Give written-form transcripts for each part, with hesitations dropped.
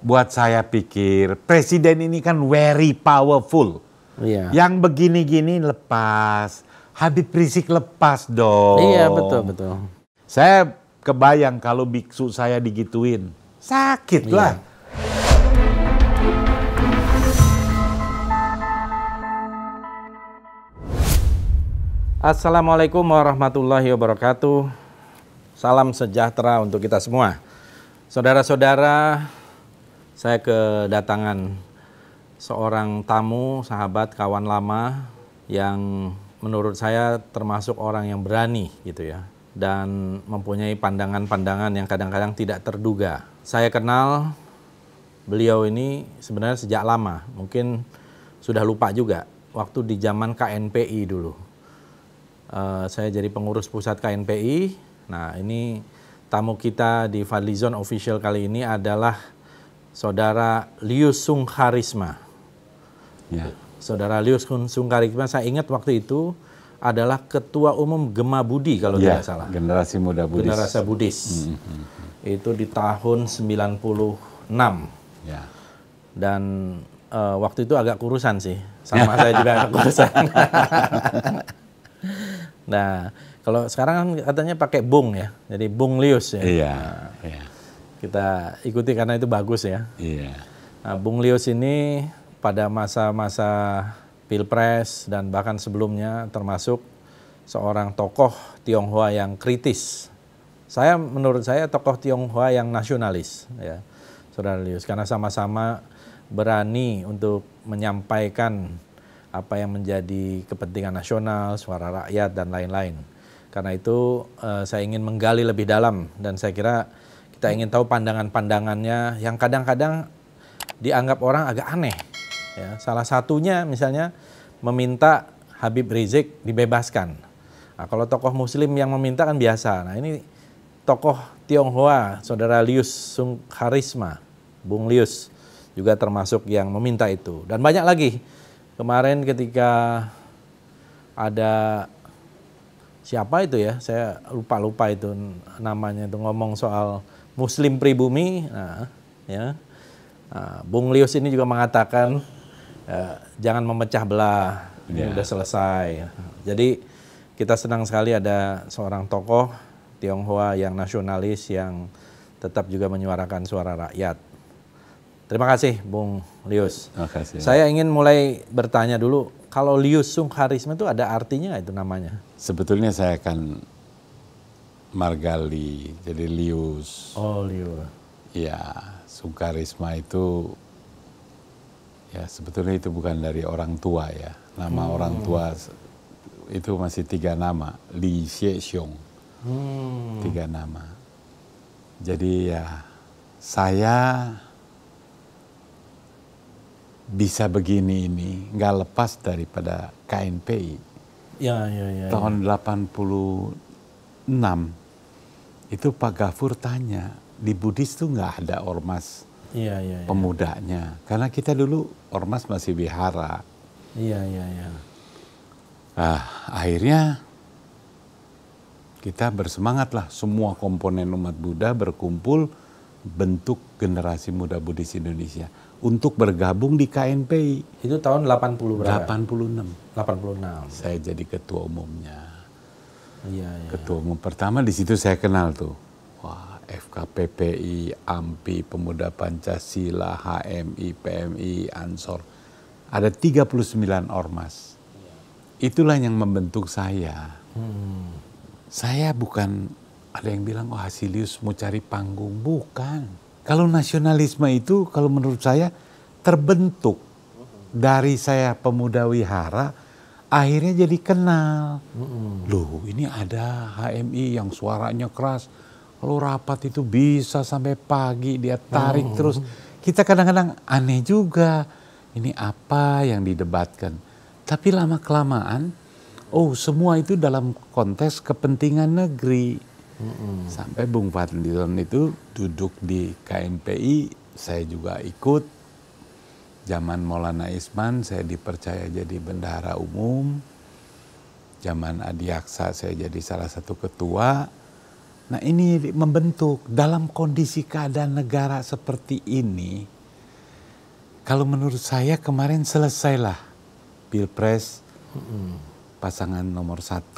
buat saya pikir presiden ini kan very powerful. Iya. Yang begini-gini lepas, Habib Rizik lepas dong. Iya, betul. Saya kebayang kalau biksu saya digituin, sakit lah. Assalamualaikum warahmatullahi wabarakatuh. Salam sejahtera untuk kita semua. Saudara-saudara, saya kedatangan seorang tamu, sahabat, kawan lama yang menurut saya termasuk orang yang berani gitu ya, dan mempunyai pandangan-pandangan yang kadang-kadang tidak terduga. Saya kenal beliau ini sebenarnya sejak lama, mungkin sudah lupa juga, waktu di zaman KNPI dulu. Saya jadi pengurus pusat KNPI. Nah, ini tamu kita di Fadlizon Official kali ini adalah Saudara Lius Sungkarisma. Ya. Saudara Lius Sungkarisma, saya ingat waktu itu adalah Ketua Umum Gema Budi kalau tidak salah. Generasi Muda Budis. Generasi Budis. Itu di tahun 96. Ya. Dan waktu itu agak kurusan sih. Sama saya juga agak kurusan. Nah, kalau sekarang kan katanya pakai Bung ya. Jadi Bung Lius ya. Iya. Nah, Iya. kita ikuti karena itu bagus ya. Iya. Nah, Bung Lius ini pada masa-masa Pilpres dan bahkan sebelumnya termasuk seorang tokoh Tionghoa yang kritis. Menurut saya tokoh Tionghoa yang nasionalis ya, Saudara Lius, karena sama-sama berani untuk menyampaikan apa yang menjadi kepentingan nasional, suara rakyat dan lain-lain. Karena itu saya ingin menggali lebih dalam dan saya kira kita ingin tahu pandangan-pandangannya yang kadang-kadang dianggap orang agak aneh. Ya, salah satunya misalnya meminta Habib Rizik dibebaskan. Nah, kalau tokoh Muslim yang meminta kan biasa. Nah, ini tokoh Tionghoa, Saudara Lius Sungkarisma, Bung Lius juga termasuk yang meminta itu. Dan banyak lagi. Kemarin ketika ada siapa itu ya, saya lupa itu namanya, itu ngomong soal Muslim pribumi. Nah, ya. Bung Lius ini juga mengatakan jangan memecah belah, ini udah selesai. Jadi kita senang sekali ada seorang tokoh Tionghoa yang nasionalis yang tetap juga menyuarakan suara rakyat. Terima kasih Bung Lius. Terima kasih. Saya ingin mulai bertanya dulu, kalau Lius Sungkarisma itu ada artinya itu namanya? Sebetulnya saya akan Margali, jadi Lius. Oh, Lius. Ya, Sungkarisma itu ya sebetulnya itu bukan dari orang tua ya. Nama orang tua itu masih 3 nama, Li Xie-xiong. 3 nama. Jadi ya saya bisa begini ini nggak lepas daripada KNPI. Ya. Tahun 86 itu Pak Gafur tanya, di Budis tuh nggak ada ormas pemudanya, karena kita dulu ormas masih wihara. Iya. Akhirnya kita bersemangat lah, semua komponen umat Buddha berkumpul bentuk Generasi Muda Budis Indonesia untuk bergabung di KNPI. Itu tahun 80 berapa? 86. 86. Saya jadi ketua umumnya. Iya. Ketua umum pertama di situ saya kenal tuh. Wah, FKPPI, AMPI, Pemuda Pancasila, HMI, PMI, Ansor. Ada 39 ormas. Itulah yang membentuk saya. Saya bukan, ada yang bilang, oh Hasilius mau cari panggung. Bukan. Kalau nasionalisme itu, kalau menurut saya, terbentuk dari saya pemuda wihara, akhirnya jadi kenal. Loh, ini ada HMI yang suaranya keras. Kalau rapat itu bisa sampai pagi, dia tarik terus. Kita kadang-kadang aneh juga. Ini apa yang didebatkan. Tapi lama-kelamaan, oh semua itu dalam konteks kepentingan negeri. Sampai Bung Fadlizon itu duduk di KNPI, saya juga ikut. Zaman Maulana Isman saya dipercaya jadi bendahara umum. Zaman Adiaksa saya jadi salah satu ketua. Nah ini membentuk dalam kondisi keadaan negara seperti ini. Kalau menurut saya kemarin selesailah Pilpres, pasangan nomor 1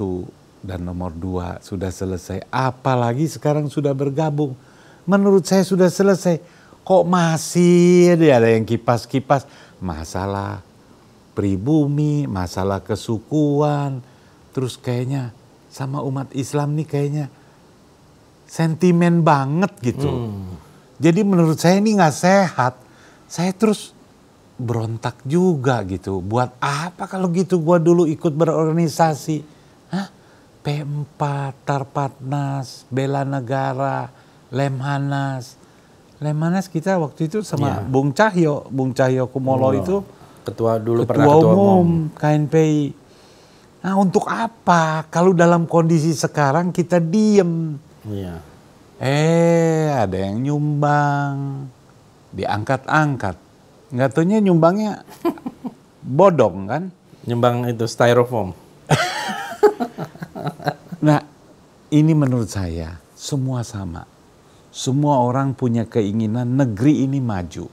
dan nomor 2 sudah selesai. Apalagi sekarang sudah bergabung. Menurut saya sudah selesai. Kok masih ada yang kipas-kipas masalah pribumi, masalah kesukuan. Terus kayaknya sama umat Islam nih kayaknya sentimen banget gitu. Jadi menurut saya ini nggak sehat. Saya terus berontak juga gitu. Buat apa kalau gitu gua dulu ikut berorganisasi? Hah? P4, Tarpatnas, Bela Negara, Lemhanas. Lemhanas kita waktu itu sama Bung Cahyo Kumolo itu ketua umum KNPI. Nah untuk apa? Kalau dalam kondisi sekarang kita diem. Iya. Ada yang nyumbang, diangkat-angkat. Nggak taunya nyumbangnya bodong kan? Nyumbang itu styrofoam. Nah ini menurut saya semua sama. Semua orang punya keinginan negeri ini maju.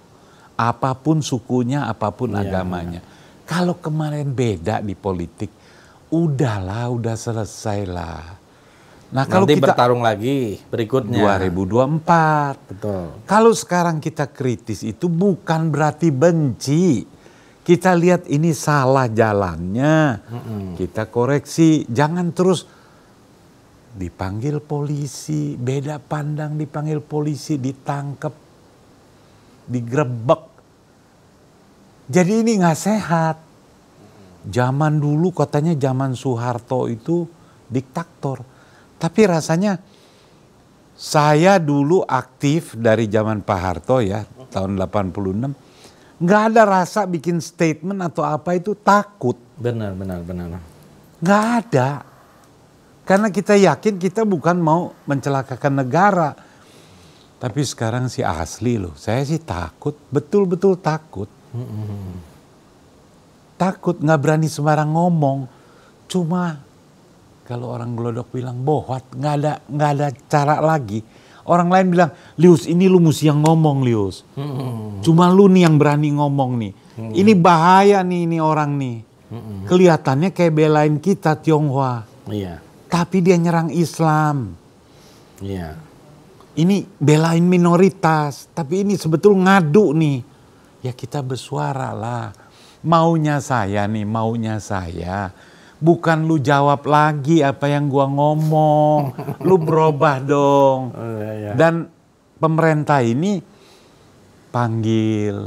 Apapun sukunya, apapun agamanya. Kalau kemarin beda di politik, udahlah, udah selesai lah. Nah, kalau nanti kita bertarung lagi berikutnya 2024. Betul. Kalau sekarang kita kritis itu bukan berarti benci. Kita lihat ini salah jalannya. Kita koreksi, jangan terus dipanggil polisi, beda pandang dipanggil polisi, ditangkap, digrebek. Jadi ini nggak sehat. Zaman dulu katanya zaman Soeharto itu diktator. Tapi rasanya saya dulu aktif dari zaman Pak Harto ya, tahun 86. Nggak ada rasa bikin statement atau apa itu takut. Benar. Nggak ada. Karena kita yakin kita bukan mau mencelakakan negara. Tapi sekarang sih asli loh, saya sih takut, betul-betul takut. Takut, nggak berani sembarang ngomong. Cuma kalau orang Glodok bilang bohwat, nggak ada cara lagi. Orang lain bilang, Lius ini lu mesti yang ngomong Lius. Cuma lu nih yang berani ngomong nih. Ini bahaya nih ini orang nih. Kelihatannya kayak belain kita Tionghoa. Iya. Tapi dia nyerang Islam. Iya. Ini belain minoritas. Tapi ini sebetul ngadu nih. Ya kita bersuara lah. Maunya saya. Bukan lu jawab lagi apa yang gua ngomong. Lu berubah dong. Dan pemerintah ini panggil,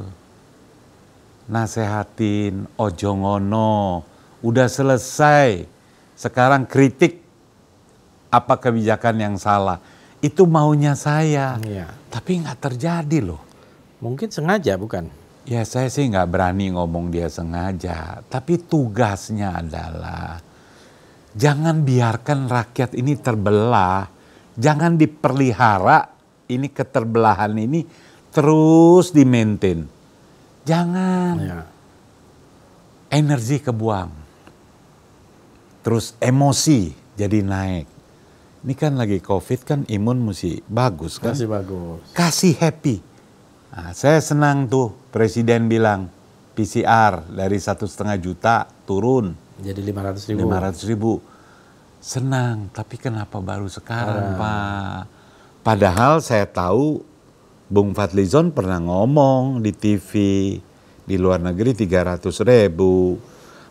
nasehatin, ojo ngono. Udah selesai. Sekarang kritik apa kebijakan yang salah. Itu maunya saya. Tapi nggak terjadi loh. Mungkin sengaja bukan? Ya saya sih nggak berani ngomong dia sengaja. Tapi tugasnya adalah jangan biarkan rakyat ini terbelah. Jangan diperlihara ini keterbelahan ini terus di-maintain. Jangan. Energi kebuang. Terus emosi jadi naik. Ini kan lagi COVID kan imun mesti bagus kan? Masih bagus. Kasih happy. Nah, saya senang tuh Presiden bilang PCR dari 1,5 juta turun. Jadi 500.000. 500.000. Senang, tapi kenapa baru sekarang Pak? Padahal saya tahu Bung Fadlizon pernah ngomong di TV di luar negeri 300.000.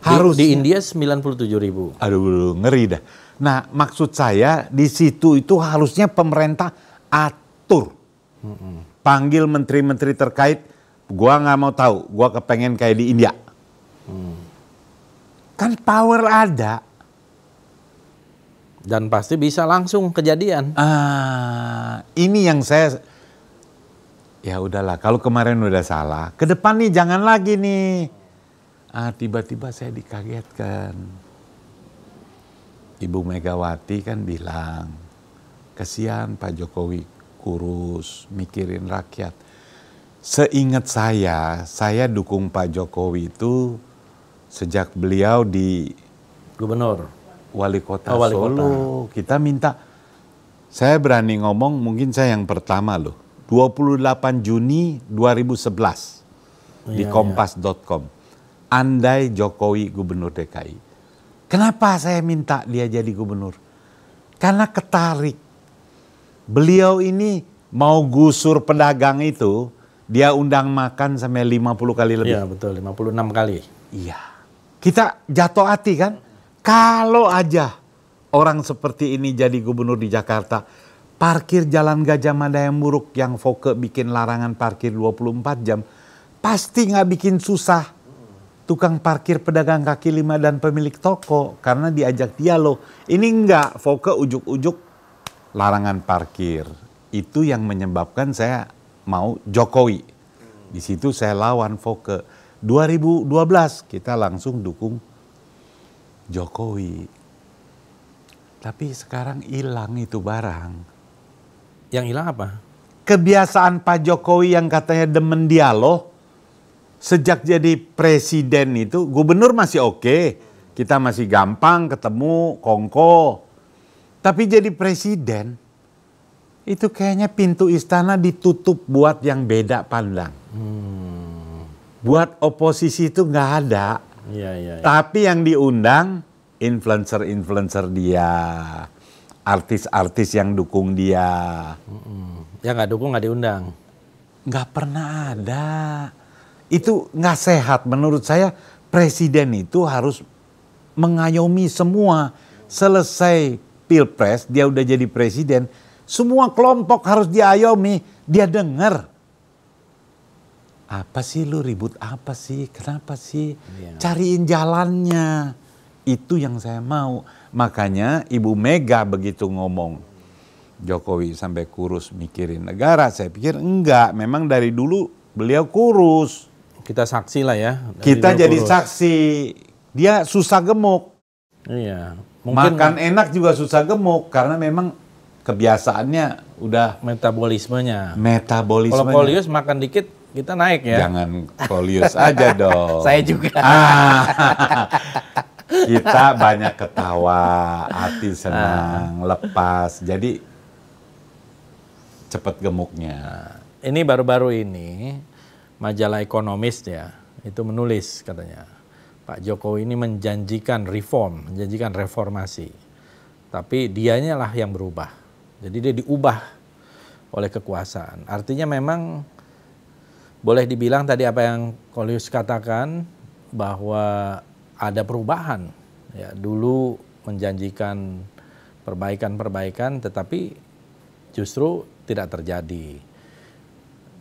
Harus di India 97.000. Aduh ngeri dah. Nah maksud saya di situ itu harusnya pemerintah atur. Panggil menteri-menteri terkait. Gua nggak mau tahu. Gua kepengen kayak di India. Kan power ada. Dan pasti bisa langsung kejadian. Ini yang saya. Ya udahlah. Kalau kemarin udah salah. Ke depan nih jangan lagi nih. Tiba-tiba saya dikagetkan. Ibu Megawati kan bilang, kasihan Pak Jokowi kurus, mikirin rakyat. Seingat saya dukung Pak Jokowi itu sejak beliau di Gubernur. Wali Kota Wali Solo. Kota. Kita minta Saya berani ngomong, mungkin saya yang pertama loh. 28 Juni 2011 di kompas.com. Andai Jokowi gubernur DKI. Kenapa saya minta dia jadi gubernur? Karena ketarik. Beliau ini mau gusur pedagang itu, dia undang makan sampai 50 kali lebih. Iya betul, 56 kali. Iya. Kita jatuh hati kan? Kalau aja orang seperti ini jadi gubernur di Jakarta, parkir Jalan Gajah Mada yang buruk, yang Foke bikin larangan parkir 24 jam, pasti nggak bikin susah tukang parkir, pedagang kaki lima, dan pemilik toko. Karena diajak dialog. Ini enggak, Foke ujuk-ujuk larangan parkir. Itu yang menyebabkan saya mau Jokowi. Di situ saya lawan Foke. 2012 kita langsung dukung Jokowi. Tapi sekarang hilang itu barang. Yang hilang apa? Kebiasaan Pak Jokowi yang katanya demen dialog, sejak jadi presiden itu, gubernur masih oke. Kita masih gampang ketemu, kongko. Tapi jadi presiden, itu kayaknya pintu istana ditutup buat yang beda pandang. Buat oposisi itu nggak ada. Iya. Tapi yang diundang, influencer-influencer dia, artis-artis yang dukung dia. Yang nggak dukung nggak diundang. Nggak pernah ada. Itu nggak sehat. Menurut saya presiden itu harus mengayomi semua. Selesai pilpres, dia udah jadi presiden. Semua kelompok harus diayomi. Dia dengar. Apa sih lu ribut apa sih? Kenapa sih? Cariin jalannya. Itu yang saya mau. Makanya Ibu Mega begitu ngomong, Jokowi sampai kurus mikirin negara. Saya pikir enggak. Memang dari dulu beliau kurus. Kita saksi lah ya. Kita jadi saksi. Dia susah gemuk. Iya. Makan enak juga susah gemuk. Karena memang kebiasaannya udah. Metabolismenya. Metabolismenya. Kalau Kolius makan dikit kita naik ya. Jangan Kolius aja dong. Saya juga. Kita banyak ketawa, hati senang, lepas. Jadi cepat gemuknya. Ini baru-baru ini majalah Ekonomis ya, itu menulis katanya Pak Jokowi ini menjanjikan reform, menjanjikan reformasi. Tapi dianya lah yang berubah. Jadi dia diubah oleh kekuasaan. Artinya memang boleh dibilang tadi apa yang Kolius katakan bahwa ada perubahan. Ya, dulu menjanjikan perbaikan-perbaikan tetapi justru tidak terjadi.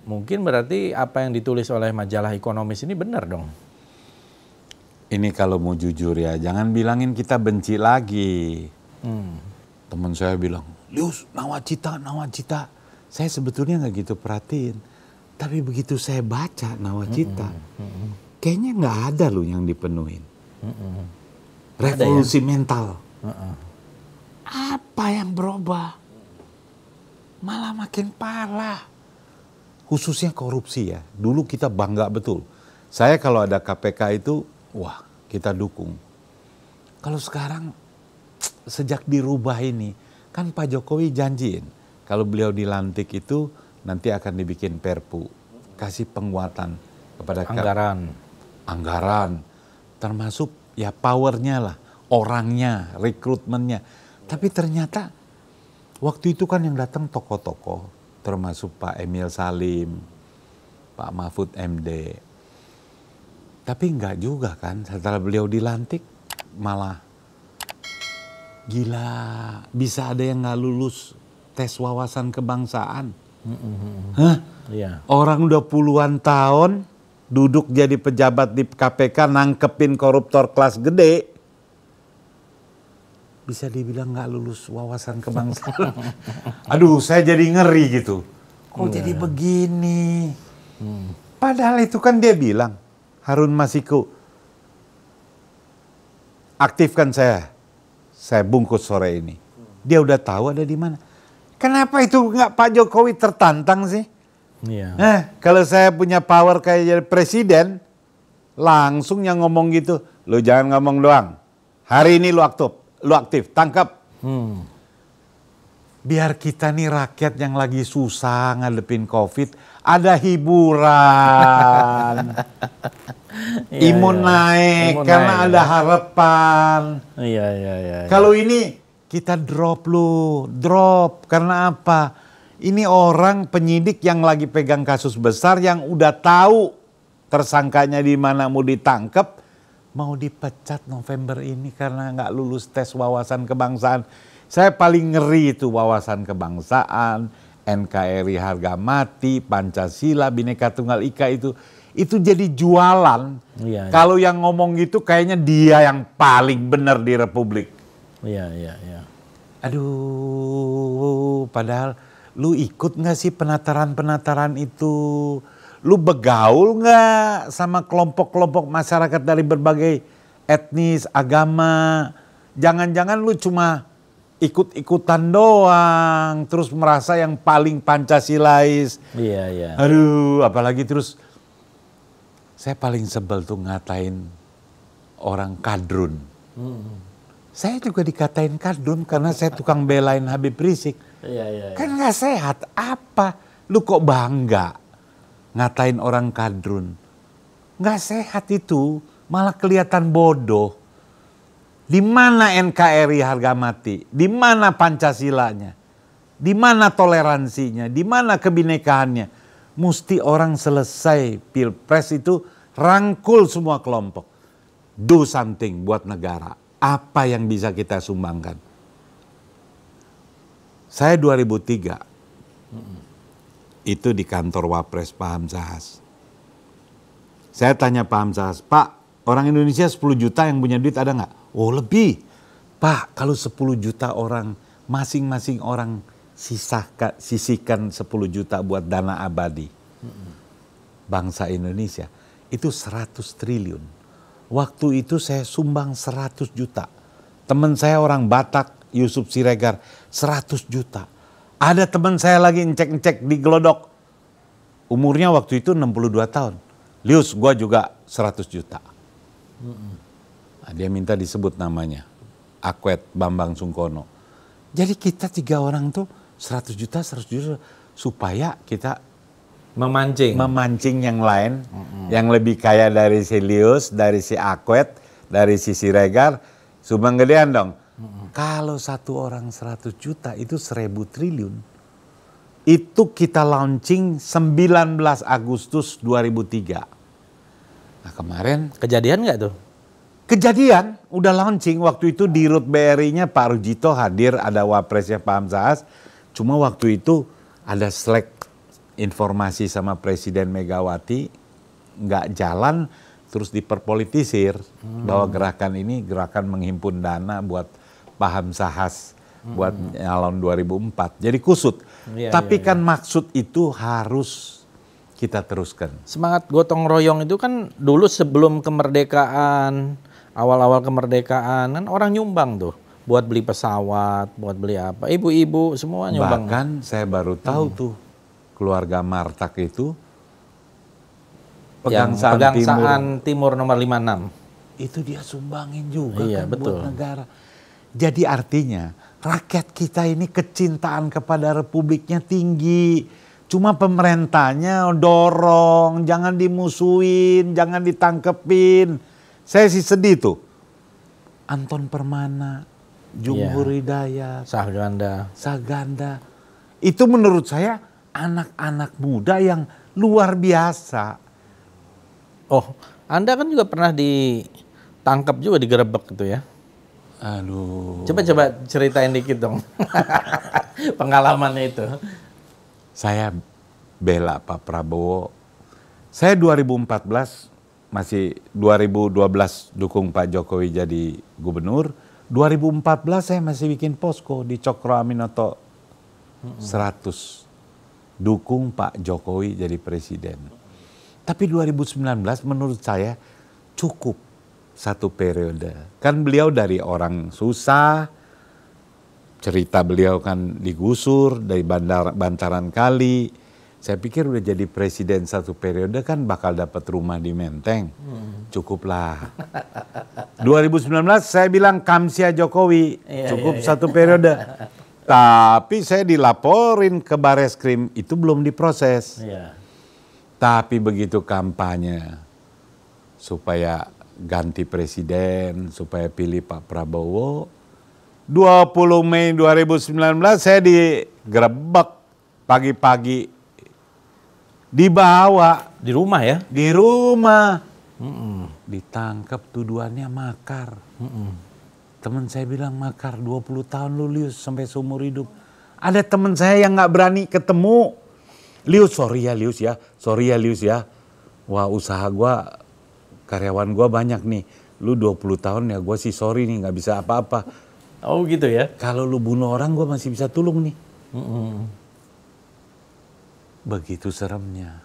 Mungkin berarti apa yang ditulis oleh majalah Ekonomis ini benar dong. Ini kalau mau jujur ya, jangan bilangin kita benci lagi. Teman saya bilang, Lius, nawacita. Saya sebetulnya nggak gitu perhatiin. Tapi begitu saya baca nawacita, kayaknya nggak ada loh yang dipenuhin. Revolusi mental. Apa yang berubah? Malah makin parah. Khususnya korupsi ya. Dulu kita bangga betul. Saya kalau ada KPK itu, wah kita dukung. Kalau sekarang sejak dirubah ini, kan Pak Jokowi janjiin kalau beliau dilantik itu nanti akan dibikin perpu, kasih penguatan kepada anggaran, termasuk ya powernya lah, orangnya, rekrutmennya. Tapi ternyata waktu itu kan yang datang tokoh-tokoh, termasuk Pak Emil Salim, Pak Mahfud MD. Tapi enggak juga kan, setelah beliau dilantik malah gila, bisa ada yang nggak lulus tes wawasan kebangsaan. Hah? Iya. Orang udah puluhan tahun duduk jadi pejabat di KPK nangkepin koruptor kelas gede, bisa dibilang nggak lulus wawasan kebangsaan. Aduh, saya jadi ngeri gitu. Kok jadi begini? Padahal itu kan dia bilang, Harun Masiku, aktifkan saya bungkus sore ini. Dia udah tahu ada di mana. Kenapa itu nggak Pak Jokowi tertantang sih? Iya. Kalau saya punya power kayak jadi presiden, langsung yang ngomong gitu, lu jangan ngomong doang. Hari ini lu aktif, tangkap. biar kita nih rakyat yang lagi susah ngadepin COVID, ada hiburan. Imun naik Imun karena naik, ada harapan. Iya. Kalau ini kita drop karena apa? Ini orang penyidik yang lagi pegang kasus besar yang udah tahu tersangkanya di mana mau ditangkap, mau dipecat November ini karena nggak lulus tes wawasan kebangsaan. Saya paling ngeri itu wawasan kebangsaan, NKRI harga mati, Pancasila, Bhinneka Tunggal Ika itu jadi jualan. Iya. Kalau yang ngomong gitu kayaknya dia yang paling benar di Republik. Iya. Aduh, padahal lu ikut gak sih penataran-penataran itu? Lu begaul gak sama kelompok-kelompok masyarakat dari berbagai etnis, agama? Jangan-jangan lu cuma ikut-ikutan doang, terus merasa yang paling Pancasilais. Iya. Aduh, apalagi terus saya paling sebel tuh ngatain orang kadrun. Saya juga dikatain kadrun karena saya tukang belain Habib Rizik. Iya. Kan gak sehat. Apa? Lu kok bangga ngatain orang kadrun? Gak sehat itu. Malah kelihatan bodoh. Di mana NKRI harga mati? Di mana Pancasilanya? Di mana toleransinya? Di mana kebinekaannya? Mesti orang selesai Pilpres itu rangkul semua kelompok. Do something buat negara. Apa yang bisa kita sumbangkan? Saya 2003 itu di kantor Wapres Pak Hamzahas. Saya tanya Pak Hamzahas, Pak, orang Indonesia 10 juta yang punya duit ada nggak? Oh lebih. Pak, kalau 10 juta orang, masing-masing orang sisihkan 10 juta buat dana abadi. Bangsa Indonesia itu 100 triliun. Waktu itu saya sumbang 100 juta. Teman saya orang Batak, Yusuf Siregar, 100 juta. Ada teman saya lagi ngecek di Glodok. Umurnya waktu itu 62 tahun. Lius, gua juga 100 juta. Nah, dia minta disebut namanya. Akwet Bambang Sungkono. Jadi kita 3 orang tuh 100 juta supaya kita memancing yang lain, yang lebih kaya dari si Lius, dari si Akwet, dari si Siregar, sumbang gedean dong. Kalau satu orang 100 juta itu 1.000 triliun. Itu kita launching 19 Agustus 2003. Nah kemarin. Kejadian nggak tuh? Kejadian, udah launching. Waktu itu di Rut BRI-nya Pak Rujito hadir, ada wapresnya Pak Hamzahas. Cuma waktu itu ada Slack informasi sama Presiden Megawati, nggak jalan, terus diperpolitisir. Bahwa gerakan ini gerakan menghimpun dana buat Pak Hamzahas, buat nyalon 2004. Jadi kusut. Tapi kan maksud itu harus kita teruskan. Semangat gotong royong itu kan dulu sebelum kemerdekaan, awal-awal kemerdekaan kan orang nyumbang tuh. Buat beli pesawat, buat beli apa. Ibu-ibu semua nyumbang. Bahkan saya baru tahu tuh keluarga Martak itu Pegangsaan Timur nomor 56. Itu dia sumbangin juga Iya, kan betul. buat negara. Jadi artinya rakyat kita ini kecintaan kepada republiknya tinggi. Cuma pemerintahnya dorong, jangan dimusuhin, jangan ditangkepin. Saya sih sedih tuh. Anton Permana, Jumhur Hidayat, Saganda. Itu menurut saya anak-anak muda yang luar biasa. Oh, Anda kan juga pernah ditangkap juga, digerebek gitu ya? Aduh. Coba ceritain dikit dong. Pengalamannya itu. Saya bela Pak Prabowo. Saya 2014 masih 2012 dukung Pak Jokowi jadi gubernur. 2014 saya masih bikin posko di Cokro Aminoto 100. Dukung Pak Jokowi jadi presiden. Tapi 2019 menurut saya cukup 1 periode. Kan beliau dari orang susah, cerita beliau kan digusur dari bantaran kali. Saya pikir udah jadi presiden 1 periode kan bakal dapat rumah di Menteng. Cukuplah. 2019 saya bilang Kamsia Jokowi, cukup 1 periode. Tapi saya dilaporin ke Bareskrim, itu belum diproses. Iya. Tapi begitu kampanye supaya ganti presiden, supaya pilih Pak Prabowo, 20 Mei 2019 saya digerebek pagi-pagi, dibawa Di rumah ya? di rumah, ditangkap tuduhannya makar. Teman saya bilang makar 20 tahun lu Lius sampai seumur hidup. Ada teman saya yang nggak berani ketemu. Lius, sorry ya Lius ya. Wah usaha gua, karyawan gua banyak nih. Lu 20 tahun ya gua sih sorry nih nggak bisa apa-apa. Oh gitu ya? Kalau lu bunuh orang gua masih bisa tolong nih. Begitu seremnya.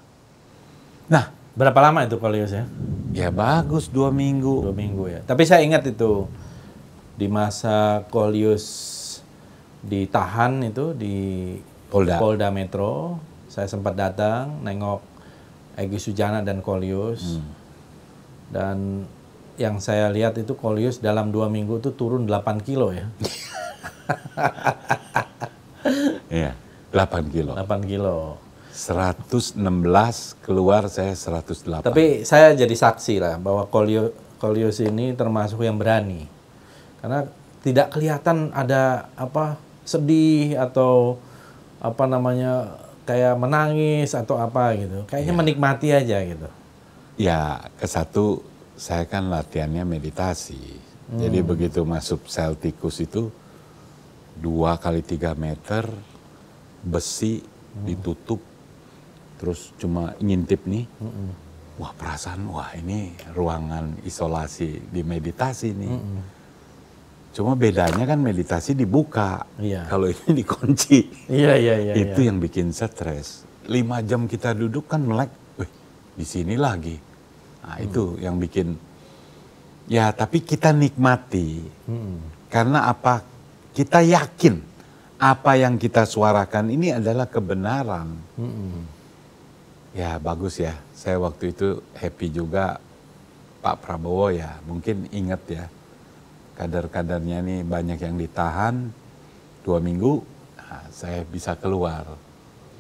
Nah, Berapa lama itu Kolyus ya? ya bagus 2 minggu. 2 minggu ya. Tapi saya ingat itu di masa Kolyus ditahan itu di Polda Metro, saya sempat datang nengok Egy Sujana dan Kolyus. Dan yang saya lihat itu Kolyus dalam 2 minggu itu turun 8 kilo ya. Iya, 8 kilo. 8 kilo. 116 keluar saya 108. Tapi saya jadi saksi lah bahwa Kolyus ini termasuk yang berani. Karena tidak kelihatan ada apa sedih atau apa namanya kayak menangis atau apa gitu. Kayaknya menikmati aja gitu. Ya, ke-1 saya kan latihannya meditasi. Jadi begitu masuk sel tikus itu 2 kali 3 meter besi ditutup, terus cuma ngintip nih. Wah perasaan, wah ini ruangan isolasi di meditasi nih. Cuma bedanya kan meditasi dibuka, kalau ini dikunci. Iya. Itu yang bikin stres. 5 jam kita duduk kan melek, di sini lagi. Nah itu yang bikin, ya tapi kita nikmati. Karena apa? Kita yakin apa yang kita suarakan ini adalah kebenaran. Ya bagus ya, saya waktu itu happy juga. Pak Prabowo ya mungkin ingat ya, kader-kadernya nih banyak yang ditahan 2 minggu, nah, saya bisa keluar.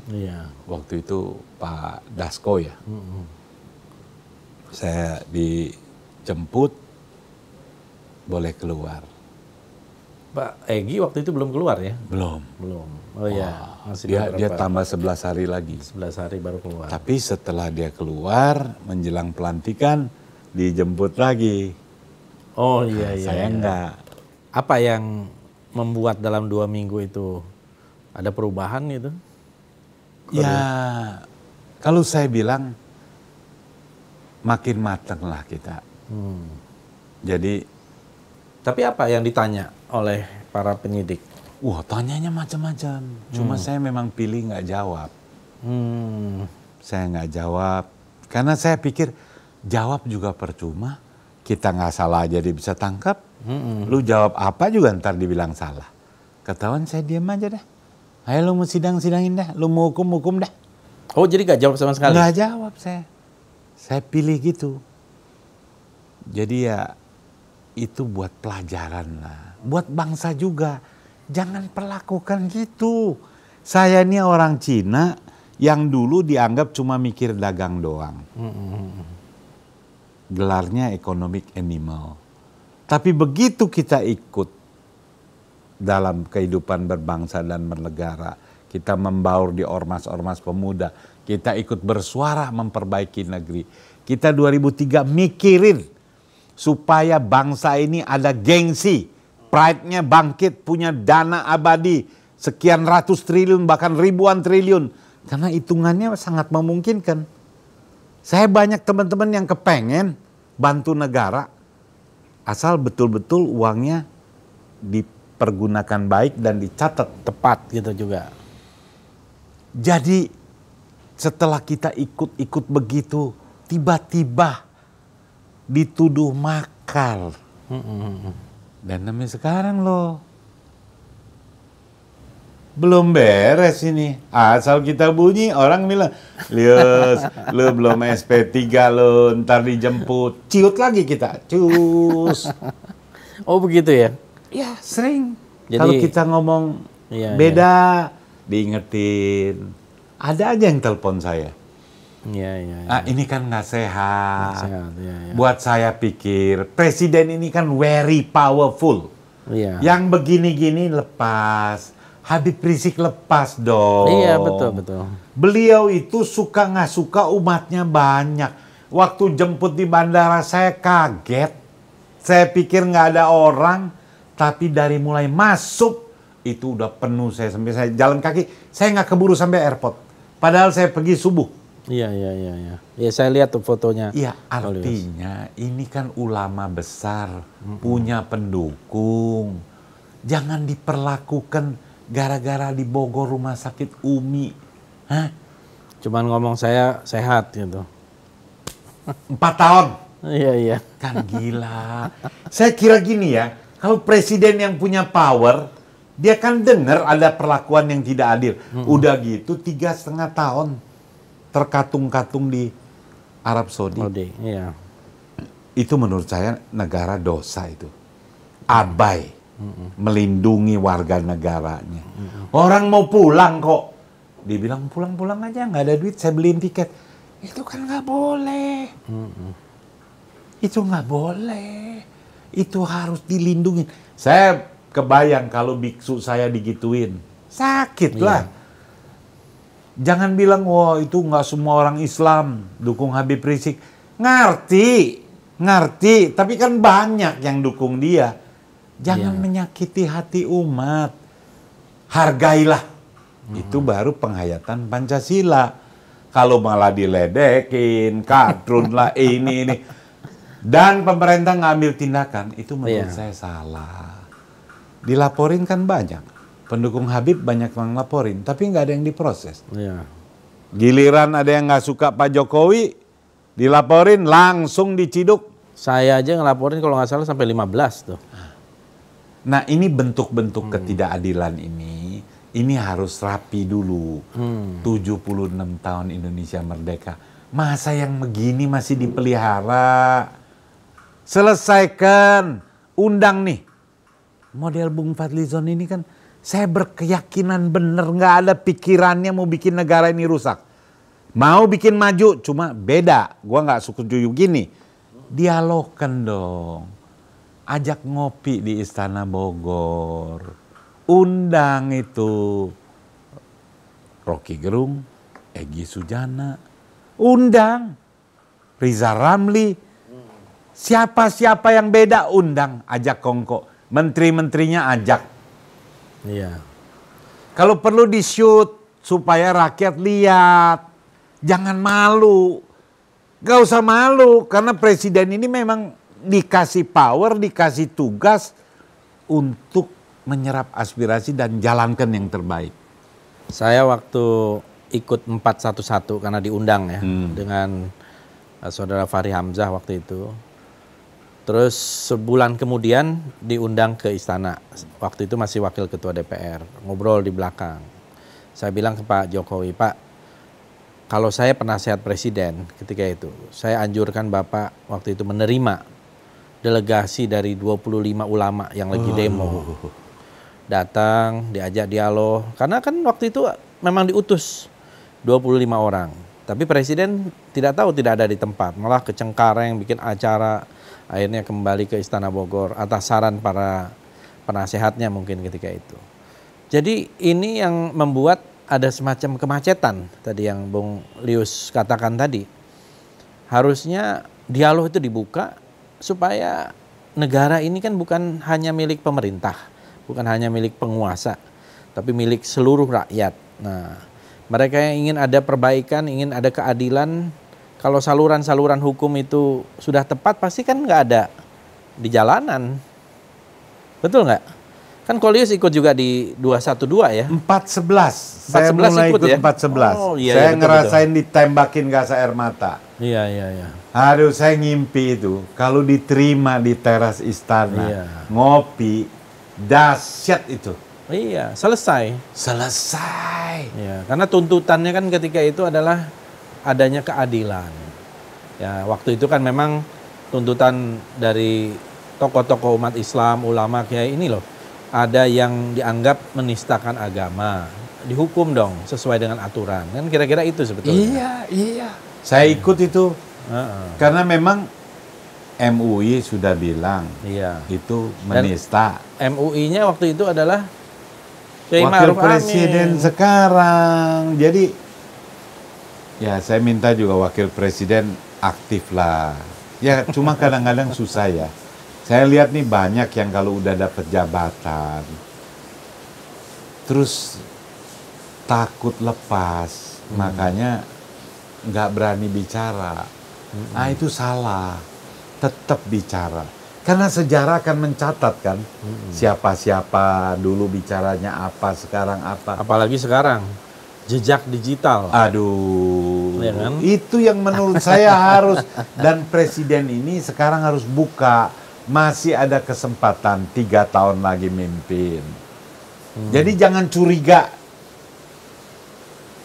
Iya. Waktu itu Pak Dasko ya, saya dijemput boleh keluar. Pak Egy waktu itu belum keluar ya? Belum. Oh iya, masih Dia tambah 11 hari lagi. 11 hari baru keluar. Tapi setelah dia keluar, menjelang pelantikan, dijemput lagi. Oh iya. Saya enggak. Apa yang membuat dalam 2 minggu itu ada perubahan itu? Ya, kalau saya bilang makin matang lah kita. Jadi, tapi apa yang ditanya oleh para penyidik? wah tanyanya macam-macam. Cuma saya memang pilih nggak jawab. Saya nggak jawab karena saya pikir jawab juga percuma. Kita nggak salah aja dia bisa tangkap. Lu jawab apa juga ntar dibilang salah. Ketahuan saya diam aja dah. Ayo lu mau sidangin dah. Lu mau hukum dah. Oh jadi nggak jawab sama sekali? Nggak jawab saya. Saya pilih gitu. Jadi ya itu buat pelajaran lah. Buat bangsa juga. Jangan perlakukan gitu. Saya ini orang Cina yang dulu dianggap cuma mikir dagang doang. Gelarnya economic animal. Tapi begitu kita ikut dalam kehidupan berbangsa dan bernegara, kita membaur di ormas-ormas pemuda, kita ikut bersuara memperbaiki negeri. Kita 2003 mikirin supaya bangsa ini ada gengsi, pride-nya bangkit, punya dana abadi, sekian ratus triliun bahkan ribuan triliun. Karena hitungannya sangat memungkinkan. Saya banyak teman-teman yang kepengen bantu negara, asal betul-betul uangnya dipergunakan baik dan dicatat Tepat gitu juga. Jadi setelah kita ikut-ikut begitu, tiba-tiba dituduh makar. Dan namanya sekarang loh, belum beres ini. Asal kita bunyi orang bilang, Lius, lu belum SP3 lu, ntar dijemput. Ciut lagi kita, cus. Oh begitu ya? Ya sering. Jadi- Kalau kita ngomong Iya, Beda, diingetin. Ada aja yang telepon saya. Iya. Ini kan nggak sehat. Iya. Buat saya pikir, presiden ini kan very powerful. Iya. Yang begini-gini lepas. Habib Rizik lepas dong. Iya, betul. Beliau itu suka nggak suka umatnya banyak. Waktu jemput di bandara saya kaget. Saya pikir nggak ada orang. Tapi dari mulai masuk, itu udah penuh. Sampai saya jalan kaki, saya nggak keburu sampai airport. Padahal saya pergi subuh. Iya. Ya, saya lihat tuh fotonya. Iya, artinya ini kan ulama besar, punya pendukung. Jangan diperlakukan gara-gara di Bogor rumah sakit Umi. Hah? Cuman ngomong saya sehat gitu. 4 tahun. Iya. Kan gila. Saya kira gini ya, kalau presiden yang punya power, dia kan dengar ada perlakuan yang tidak adil. Udah gitu 3,5 tahun terkatung-katung di Arab Saudi. Iya. Itu menurut saya negara dosa itu. Abai melindungi warga negaranya. Orang mau pulang kok. Dibilang pulang-pulang aja, nggak ada duit, saya beliin tiket. Itu kan nggak boleh. Itu nggak boleh. Itu harus dilindungi. Saya kebayang kalau biksu saya digituin. Sakit lah. Jangan bilang, wah itu nggak semua orang Islam dukung Habib Rizik. Ngerti. Tapi kan banyak yang dukung dia. Jangan menyakiti hati umat. Hargailah. Itu baru penghayatan Pancasila. Kalau malah diledekin, kadrun lah, ini. Dan pemerintah ngambil tindakan, itu menurut saya salah. Dilaporin kan banyak. Pendukung Habib banyak yang laporin, tapi nggak ada yang diproses. Iya. Giliran ada yang nggak suka Pak Jokowi, dilaporin langsung diciduk. Saya aja ngelaporin kalau nggak salah sampai 15 tuh. Nah ini bentuk-bentuk ketidakadilan ini harus rapi dulu. 76 tahun Indonesia merdeka. Masa yang begini masih dipelihara? Selesaikan, undang nih. Model Bung Fadlizon ini kan, saya berkeyakinan bener nggak ada pikirannya mau bikin negara ini rusak. Mau bikin maju, cuma beda. Gua nggak suka juyu gini. Dialogkan dong. Ajak ngopi di Istana Bogor. Undang itu Rocky Gerung, Egy Sujana. Undang Riza Ramli. Siapa-siapa yang beda undang. Ajak kongko. Menteri-menterinya ajak. Iya. Kalau perlu di-shoot supaya rakyat lihat. Jangan malu. Gak usah malu karena presiden ini memang dikasih power, dikasih tugas untuk menyerap aspirasi dan jalankan yang terbaik. Saya waktu ikut 411 karena diundang ya dengan saudara Fahri Hamzah waktu itu. Terus sebulan kemudian diundang ke istana. Waktu itu masih wakil ketua DPR, ngobrol di belakang. Saya bilang ke Pak Jokowi, Pak, kalau saya penasehat presiden ketika itu, saya anjurkan Bapak waktu itu menerima delegasi dari 25 ulama yang lagi demo. Datang, diajak dialog. Karena kan waktu itu memang diutus 25 orang. Tapi presiden tidak tahu, tidak ada di tempat. Malah ke Cengkareng bikin acara. Akhirnya kembali ke Istana Bogor atas saran para penasehatnya mungkin ketika itu. Jadi ini yang membuat ada semacam kemacetan tadi yang Bung Lius katakan tadi. Harusnya dialog itu dibuka supaya negara ini kan bukan hanya milik pemerintah, bukan hanya milik penguasa, tapi milik seluruh rakyat. Nah, mereka yang ingin ada perbaikan, ingin ada keadilan, kalau saluran-saluran hukum itu sudah tepat pasti kan nggak ada di jalanan. Betul nggak? Kan Kolius ikut juga di 212 ya? 411. Saya mulai ikut ya? 411. Oh, iya, saya betul, ngerasain ditembakin gas air mata. Iya. Aduh, saya ngimpi itu. Kalau diterima di teras istana, ngopi, dahsyat itu. Iya, selesai. Iya, karena tuntutannya kan ketika itu adalah adanya keadilan. Ya, waktu itu kan memang tuntutan dari tokoh-tokoh umat Islam, ulama, kiai ini loh. ada yang dianggap menistakan agama, dihukum dong sesuai dengan aturan. Kan kira-kira itu sebetulnya. Iya. Saya ikut itu. Karena memang MUI sudah bilang itu menista. MUI-nya waktu itu adalah Kiai Wakil Ma'ruf Presiden Amin. sekarang. Jadi ya saya minta juga Wakil Presiden aktif lah. Ya cuma kadang-kadang susah ya. Saya lihat nih banyak yang kalau udah dapat jabatan, terus takut lepas, makanya nggak berani bicara. Nah itu salah, tetap bicara. Karena sejarah akan mencatat kan, siapa-siapa dulu bicaranya apa, sekarang apa. Apalagi sekarang, jejak digital. Aduh, Ya kan? itu yang menurut saya harus, dan presiden ini sekarang harus buka, masih ada kesempatan 3 tahun lagi mimpin. Jadi jangan curiga,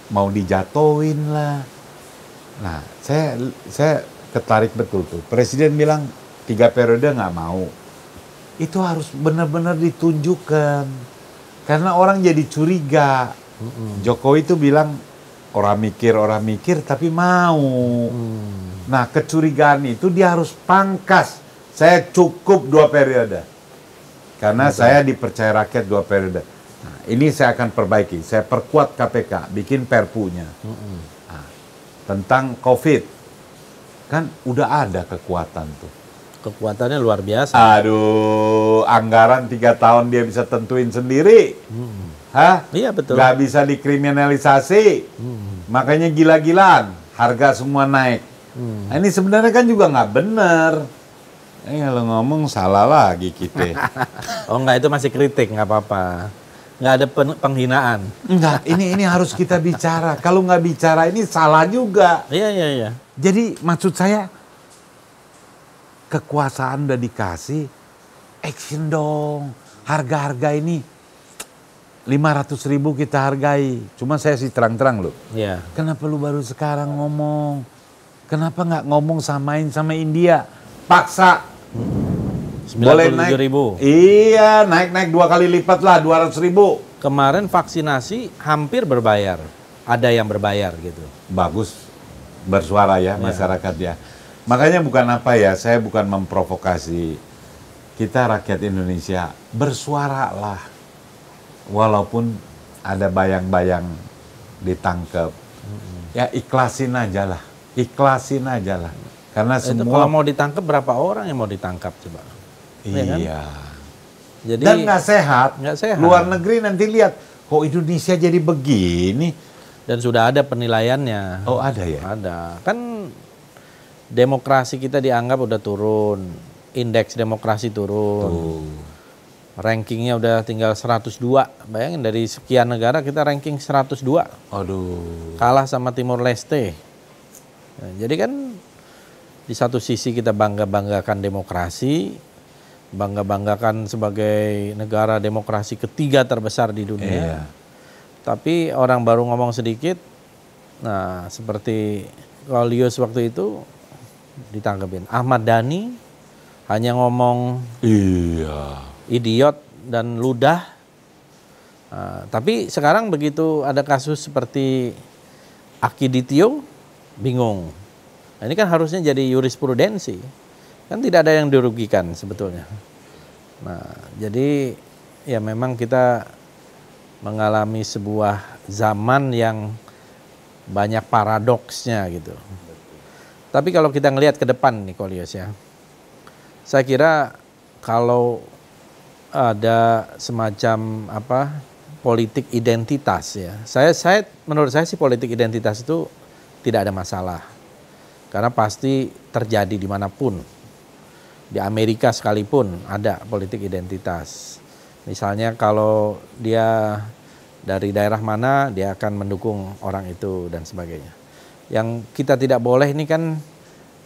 mau dijatoin lah. Nah, saya ketarik betul tuh. Presiden bilang 3 periode nggak mau. Itu harus benar-benar ditunjukkan. Karena orang jadi curiga. Jokowi itu bilang orang mikir tapi mau. Nah, kecurigaan itu dia harus pangkas. Saya cukup 2 periode. Karena saya dipercaya rakyat 2 periode. Nah, ini saya akan perbaiki. Saya perkuat KPK, bikin perpunya. Nah, tentang COVID. Kan udah ada kekuatan tuh. Kekuatannya luar biasa. Aduh, anggaran 3 tahun dia bisa tentuin sendiri. Hah? Iya betul. Nggak bisa dikriminalisasi. Makanya gila-gilaan. Harga semua naik. Nah, ini sebenarnya kan juga nggak benar. Kalau ngomong salah lagi kita. Oh enggak, itu masih kritik, nggak apa-apa. Nggak ada penghinaan. Enggak, ini harus kita bicara. Kalau nggak bicara ini salah juga. Iya. Jadi maksud saya, kekuasaan udah dikasih, action dong. Harga-harga ini 500.000 kita hargai. Cuma saya sih terang-terang loh. Iya. Kenapa lu baru sekarang ngomong? Kenapa nggak ngomong samain sama India? Paksa. 97.000. Iya, naik 2 kali lipat lah, 200.000. Kemarin vaksinasi hampir berbayar. Ada yang berbayar gitu. Bagus bersuara ya masyarakat ya. Makanya bukan apa ya, saya bukan memprovokasi. Kita rakyat Indonesia bersuaralah. Walaupun ada bayang-bayang ditangkap. Ya ikhlasin aja lah. Ikhlasin aja lah. Karena Itu semua kalau mau ditangkap, berapa orang yang mau ditangkap coba? iya. kan? Jadi Dan nggak sehat. nggak sehat. Luar negeri nanti lihat, kok Indonesia jadi begini? Dan sudah ada penilaiannya. Oh ada ya? Ada. Kan demokrasi kita dianggap udah turun. Indeks demokrasi turun. Rankingnya udah tinggal 102. Bayangin dari sekian negara kita ranking 102. Aduh. Kalah sama Timor Leste. Nah, jadi kan di satu sisi kita bangga-banggakan demokrasi, bangga-banggakan sebagai negara demokrasi ketiga terbesar di dunia. Iya. Tapi orang baru ngomong sedikit, nah seperti Kaulius waktu itu ditangkapin. Ahmad Dhani hanya ngomong Iya. idiot dan ludah. Nah, tapi sekarang begitu ada kasus seperti Akiditio, bingung. Nah, ini kan harusnya jadi jurisprudensi. Kan tidak ada yang dirugikan sebetulnya. Nah, jadi ya memang kita mengalami sebuah zaman yang banyak paradoksnya gitu. Tapi kalau kita ngelihat ke depan nih Kaulius ya, saya kira kalau ada semacam politik identitas ya, menurut saya sih politik identitas itu tidak ada masalah, karena pasti terjadi dimanapun. Di Amerika sekalipun ada politik identitas. Misalnya kalau dia dari daerah mana, dia akan mendukung orang itu dan sebagainya. Yang kita tidak boleh ini kan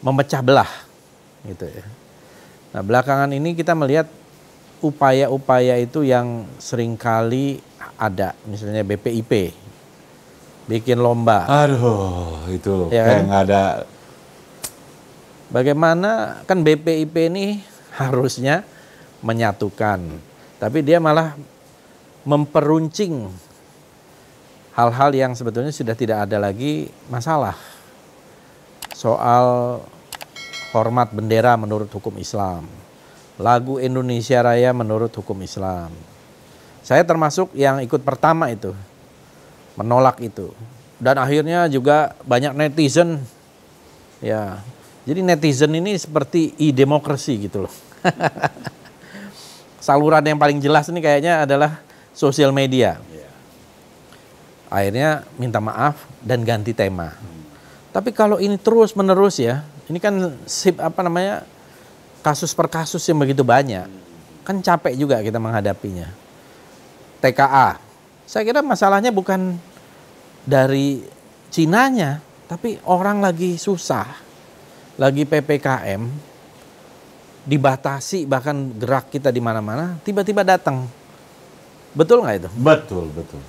memecah belah gitu ya. Nah, belakangan ini kita melihat upaya-upaya itu yang seringkali ada, misalnya BPIP bikin lomba. Aduh, itu Ya kayak kan? nggak ada. Bagaimana kan BPIP ini harusnya menyatukan, Tapi dia malah memperuncing hal-hal yang sebetulnya sudah tidak ada lagi masalah. Soal hormat bendera menurut hukum Islam. Lagu Indonesia Raya menurut hukum Islam. Saya termasuk yang ikut pertama itu. Menolak itu. Dan akhirnya juga banyak netizen. Ya. Jadi netizen ini seperti e-demokrasi gitu loh. Saluran yang paling jelas ini kayaknya adalah sosial media. Akhirnya minta maaf dan ganti tema. Tapi kalau ini terus menerus ya, ini kan kasus per kasus yang begitu banyak, kan capek juga kita menghadapinya. TKA, saya kira masalahnya bukan dari Cinanya, tapi orang lagi susah, lagi PPKM, dibatasi bahkan gerak kita di mana-mana, tiba-tiba datang. Betul nggak itu? Betul, betul.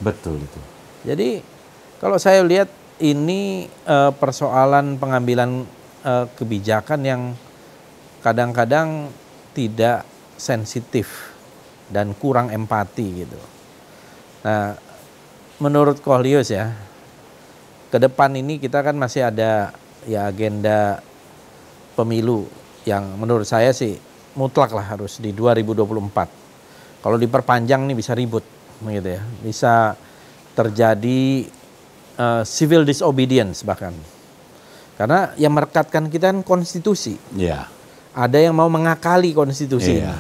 Betul itu. Jadi kalau saya lihat ini persoalan pengambilan kebijakan yang kadang-kadang tidak sensitif dan kurang empati gitu. Nah, menurut Kohlyoos ya, ke depan ini kita kan masih ada ya agenda pemilu yang menurut saya sih mutlak lah harus di 2024. Kalau diperpanjang nih bisa ribut. Gitu ya, bisa terjadi civil disobedience bahkan, karena yang merekatkan kita kan konstitusi. Ada yang mau mengakali konstitusi ini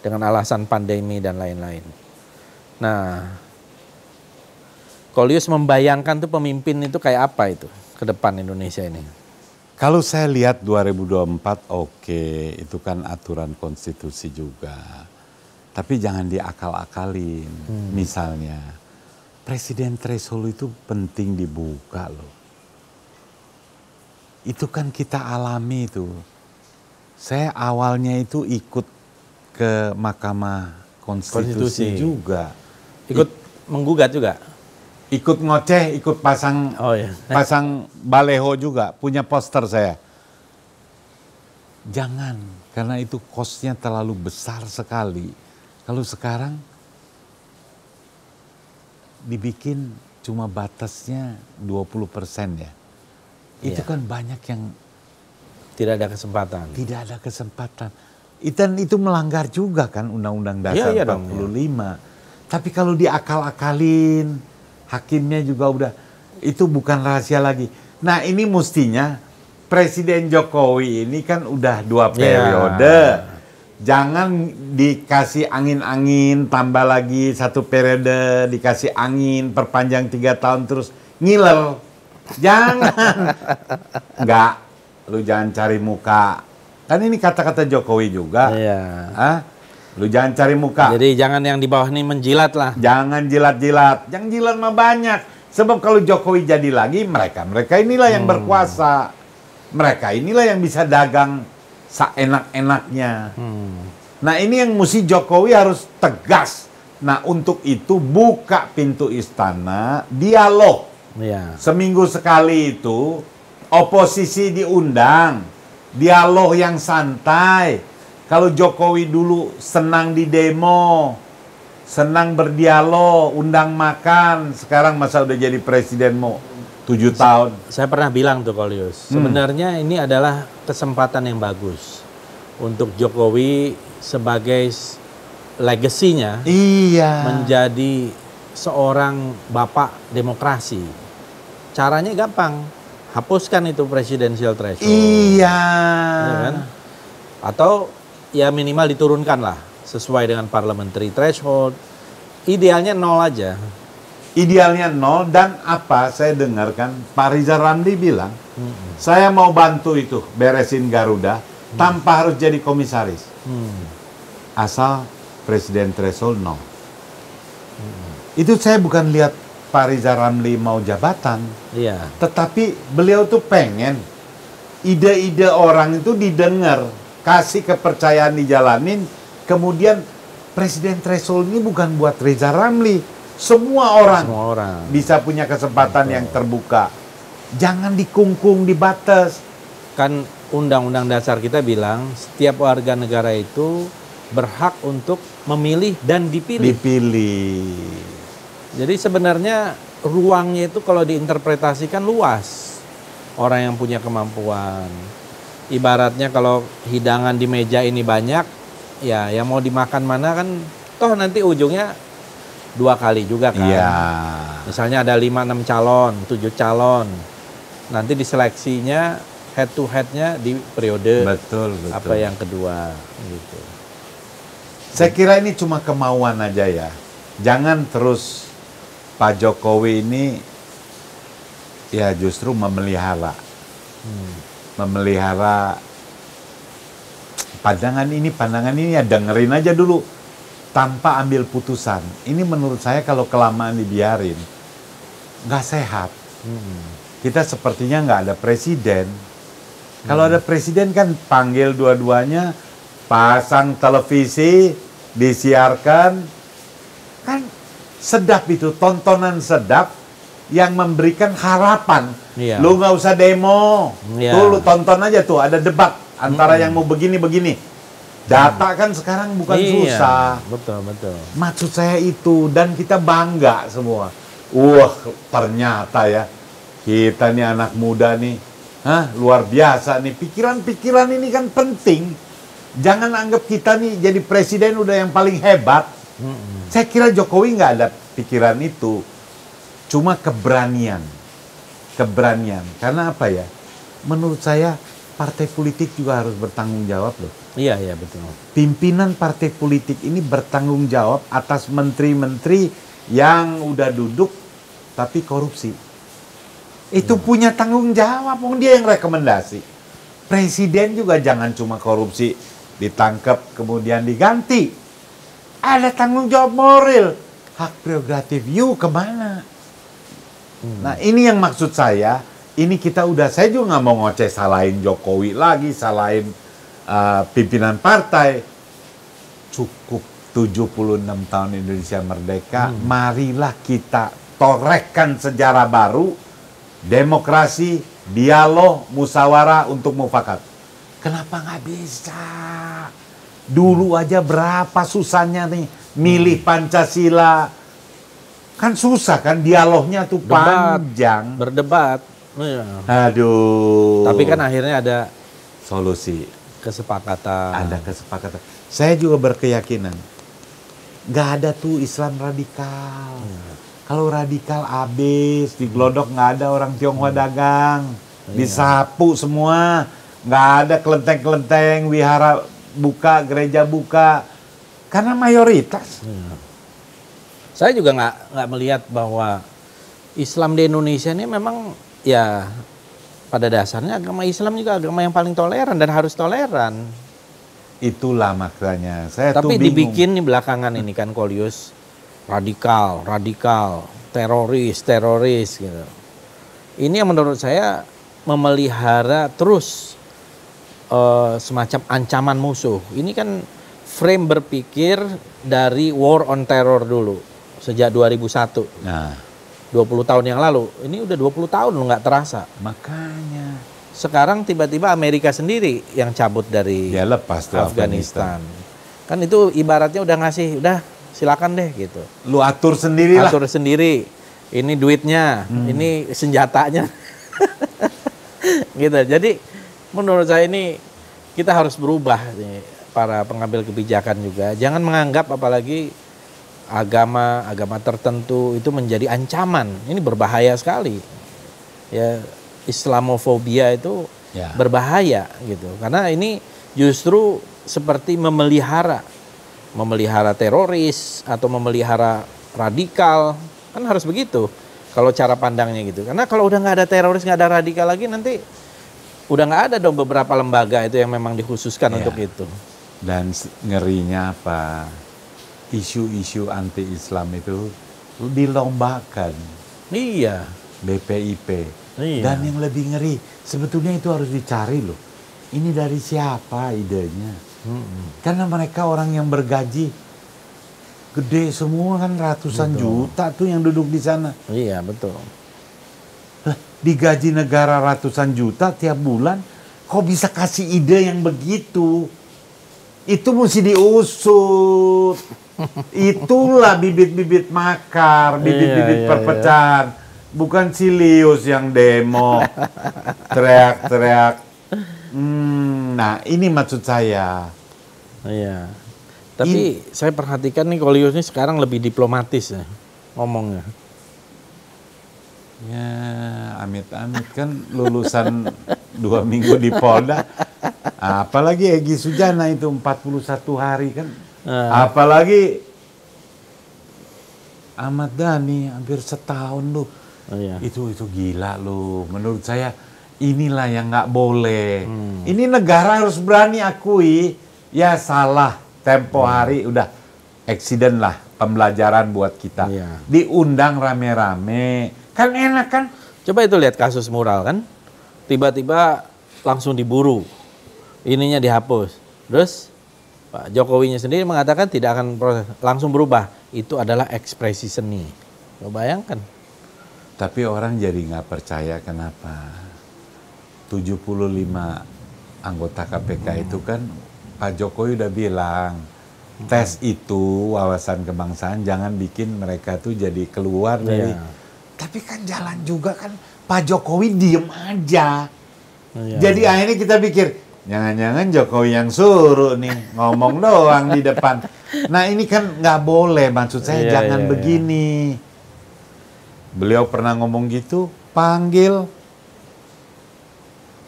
dengan alasan pandemi dan lain-lain. Nah, Kohlyoos membayangkan tuh pemimpin itu kayak apa itu ke depan Indonesia ini? Kalau saya lihat 2024 oke, itu kan aturan konstitusi juga. Tapi jangan diakal-akalin. Misalnya, presiden threshold itu penting dibuka loh. Itu kan kita alami itu. Saya awalnya itu ikut ke Mahkamah Konstitusi juga. Ikut menggugat juga? Ikut ngoceh, ikut pasang pasang baleho juga. Punya poster saya. Jangan, karena itu cost-nya terlalu besar sekali. Kalau sekarang dibikin cuma batasnya 20% ya. Itu kan banyak yang tidak ada kesempatan. Tidak ada kesempatan. Itu melanggar juga kan Undang-Undang Dasar 45. Tapi kalau diakal-akalin, hakimnya juga udah, itu bukan rahasia lagi. Nah, ini mestinya Presiden Jokowi ini kan udah 2 periode. Jangan dikasih angin-angin, tambah lagi 1 periode, dikasih angin, perpanjang 3 tahun terus ngiler. Jangan. Enggak, lu jangan cari muka. Kan ini kata-kata Jokowi juga. Lu jangan cari muka. Jadi jangan yang di bawah ini menjilat lah. Jangan jilat-jilat. Yang jilat mah banyak. Sebab kalau Jokowi jadi lagi, mereka inilah yang berkuasa. Mereka inilah yang bisa dagang seenak-enaknya. Nah, ini yang mesti Jokowi harus tegas. Nah, untuk itu buka pintu istana, dialog. Seminggu sekali itu oposisi diundang, dialog yang santai. Kalau Jokowi dulu senang di demo, senang berdialog, undang makan, sekarang masa udah jadi presiden mau 7 tahun. Saya pernah bilang tuh Kohlyoos, sebenarnya ini adalah kesempatan yang bagus untuk Jokowi sebagai legasinya menjadi seorang bapak demokrasi. Caranya gampang, hapuskan itu presidensial threshold. Ya kan? Atau ya minimal diturunkan lah sesuai dengan parliamentary threshold. Idealnya 0 aja. Idealnya 0 dan apa saya dengarkan Pak Rizal Ramli bilang, saya mau bantu itu beresin Garuda tanpa harus jadi komisaris. Asal presiden threshold 0. Itu saya bukan lihat Pak Rizal Ramli mau jabatan. Tetapi beliau tuh pengen ide-ide orang itu didengar, kasih kepercayaan dijalanin, kemudian presiden threshold ini bukan buat Rizal Ramli. Semua orang bisa punya kesempatan yang terbuka. Jangan dikungkung, dibatas. Kan Undang-Undang Dasar kita bilang setiap warga negara itu berhak untuk memilih dan dipilih. Jadi sebenarnya ruangnya itu kalau diinterpretasikan luas. Orang yang punya kemampuan. Ibaratnya kalau hidangan di meja ini banyak, ya yang mau dimakan mana kan, toh nanti ujungnya 2 kali juga kan. Iya. Misalnya ada 5-6 calon, 7 calon. Nanti diseleksinya head to head-nya di periode Betul. apa yang kedua gitu. Saya kira ini cuma kemauan aja ya. Jangan terus Pak Jokowi ini ya justru memelihara pandangan ini ya dengerin aja dulu tanpa ambil putusan. Ini menurut saya kalau kelamaan dibiarin nggak sehat. Kita sepertinya nggak ada presiden. Kalau ada presiden kan panggil dua-duanya, pasang televisi, disiarkan, kan sedap itu, tontonan sedap yang memberikan harapan. Iya. Lu nggak usah demo, Iya. tuh lu tonton aja tuh, ada debat antara yang mau begini-begini. Data kan sekarang bukan susah. Betul. Maksud saya itu, dan kita bangga semua. Wah, ternyata ya, kita nih anak muda nih, luar biasa nih. Pikiran-pikiran ini kan penting. Jangan anggap kita nih jadi presiden udah yang paling hebat. Saya kira Jokowi nggak ada pikiran itu. Cuma keberanian. Karena apa ya? Menurut saya partai politik juga harus bertanggung jawab loh. Iya betul. Pimpinan partai politik ini bertanggung jawab atas menteri-menteri yang udah duduk tapi korupsi. Itu punya tanggung jawab, dia yang rekomendasi. Presiden juga jangan cuma korupsi, ditangkap kemudian diganti. Ada tanggung jawab moral, hak prerogatif. You kemana? Nah ini yang maksud saya. Ini saya juga nggak mau ngoceh salahin Jokowi lagi, salahin pimpinan partai. Cukup 76 tahun Indonesia merdeka, marilah kita torehkan sejarah baru, demokrasi, dialog, musyawarah untuk mufakat. Kenapa nggak bisa? Dulu aja berapa susahnya nih milih Pancasila. Kan susah kan, dialognya tuh panjang. Berdebat. Iya. Aduh. Tapi kan akhirnya ada solusi. Kesepakatan. Ada kesepakatan. Saya juga berkeyakinan, nggak ada tuh Islam radikal. Kalau radikal abis, diglodok nggak ada orang Tionghoa dagang. Disapu semua. Nggak ada kelenteng-kelenteng, wihara buka, gereja buka. Karena mayoritas. Saya juga nggak melihat bahwa Islam di Indonesia ini memang ya pada dasarnya agama Islam juga agama yang paling toleran dan harus toleran. Itulah makanya saya Tapi tuh bingung. dibikin nih belakangan ini kan Kolius radikal, teroris gitu. Ini yang menurut saya memelihara terus semacam ancaman musuh. Ini kan frame berpikir dari war on terror dulu sejak 2001. Nah, 20 tahun yang lalu. Ini udah 20 tahun loh nggak terasa. makanya Sekarang tiba-tiba Amerika sendiri yang cabut dari dia lepas tuh Afghanistan. Kan itu ibaratnya udah ngasih, udah silakan deh gitu. Lu atur sendiri lah. Atur sendiri. Ini duitnya, ini senjatanya. Gitu. Jadi menurut saya ini kita harus berubah nih, para pengambil kebijakan juga. Jangan menganggap apalagi agama tertentu itu menjadi ancaman. Ini berbahaya sekali. Ya, Islamofobia itu berbahaya gitu. Karena ini justru seperti memelihara teroris atau memelihara radikal. Kan harus begitu kalau cara pandangnya gitu. Karena kalau udah nggak ada teroris, nggak ada radikal lagi, nanti udah nggak ada dong beberapa lembaga itu yang memang dikhususkan untuk itu. Dan ngerinya apa? Isu-isu anti-Islam itu dilombakan. Iya. BPIP. Iya. Dan yang lebih ngeri, sebetulnya itu harus dicari loh. Ini dari siapa idenya? Karena mereka orang yang bergaji gede semua kan, ratusan juta tuh yang duduk di sana. Iya, betul. Digaji negara ratusan juta tiap bulan, kok bisa kasih ide yang begitu? Itu mesti diusut. Itulah bibit-bibit makar, bibit-bibit perpecahan. Bukan si Lius yang demo, teriak-teriak. Nah, ini maksud saya. Iya. Tapi saya perhatikan nih Lius ini sekarang lebih diplomatis ya ngomongnya. Ya, amit-amit kan lulusan 2 minggu di Polda. Apalagi Egy Sujana itu 41 hari kan. Apalagi Ahmad Dhani hampir setahun loh. Iya. Itu gila loh. Menurut saya inilah yang nggak boleh. Ini negara harus berani akui. Ya salah tempo hari udah eksiden lah, pembelajaran buat kita. Iya. Diundang rame-rame. Kan enak kan? Coba itu lihat kasus mural kan. Tiba-tiba langsung diburu. Ininya dihapus. Terus Pak Jokowinya sendiri mengatakan tidak akan proses, langsung berubah. Itu adalah ekspresi seni. Coba bayangkan. Tapi orang jadi nggak percaya kenapa. 75 anggota KPK itu kan Pak Jokowi udah bilang tes itu wawasan kebangsaan jangan bikin mereka tuh jadi keluar dari. Tapi kan jalan juga kan Pak Jokowi diem aja. Jadi akhirnya kita pikir jangan-jangan Jokowi yang suruh nih ngomong doang di depan. Nah ini kan nggak boleh, maksud saya jangan begini. Beliau pernah ngomong gitu, panggil.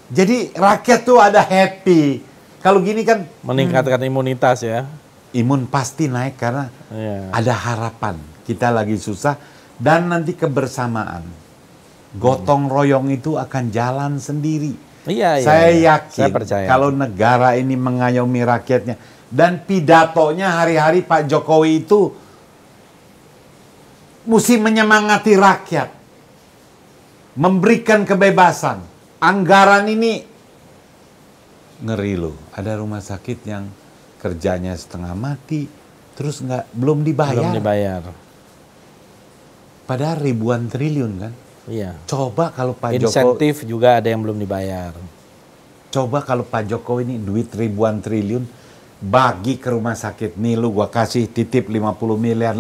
Jadi rakyat tuh ada happy. Kalau gini kan meningkatkan imunitas ya. Imun pasti naik karena ada harapan. Kita lagi susah dan nanti kebersamaan. Gotong royong itu akan jalan sendiri. Saya yakin kalau negara ini mengayomi rakyatnya dan pidatonya hari-hari Pak Jokowi itu mesti menyemangati rakyat, memberikan kebebasan. Anggaran ini ngeri loh. Ada rumah sakit yang kerjanya setengah mati, terus belum dibayar. Padahal ribuan triliun kan. Iya. Coba kalau Pak Jokowi insentif juga ada yang belum dibayar. Coba kalau Pak Jokowi ini duit ribuan triliun bagi ke rumah sakit. Nih lu gua kasih titip 50 miliar.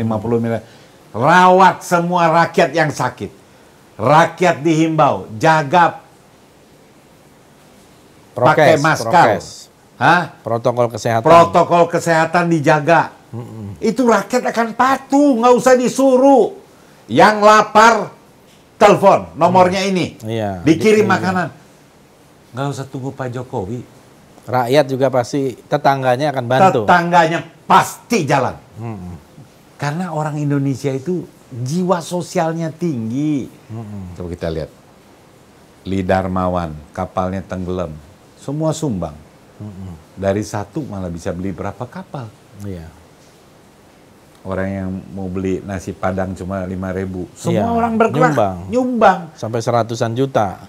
Rawat semua rakyat yang sakit. Rakyat dihimbau jaga pakai masker. Protokol kesehatan. Protokol kesehatan dijaga. Itu rakyat akan patuh, nggak usah disuruh. Yang lapar telepon nomornya ini. Dikirim makanan. Nggak usah tunggu Pak Jokowi. Rakyat juga pasti tetangganya akan bantu. Tetangganya pasti jalan. Karena orang Indonesia itu jiwa sosialnya tinggi. Coba kita lihat. Lee Darmawan, kapalnya tenggelam. Semua sumbang. Dari satu malah bisa beli berapa kapal. Orang yang mau beli nasi padang cuma 5.000. Semua orang bergerak. Nyumbang. Sampai 100-an juta.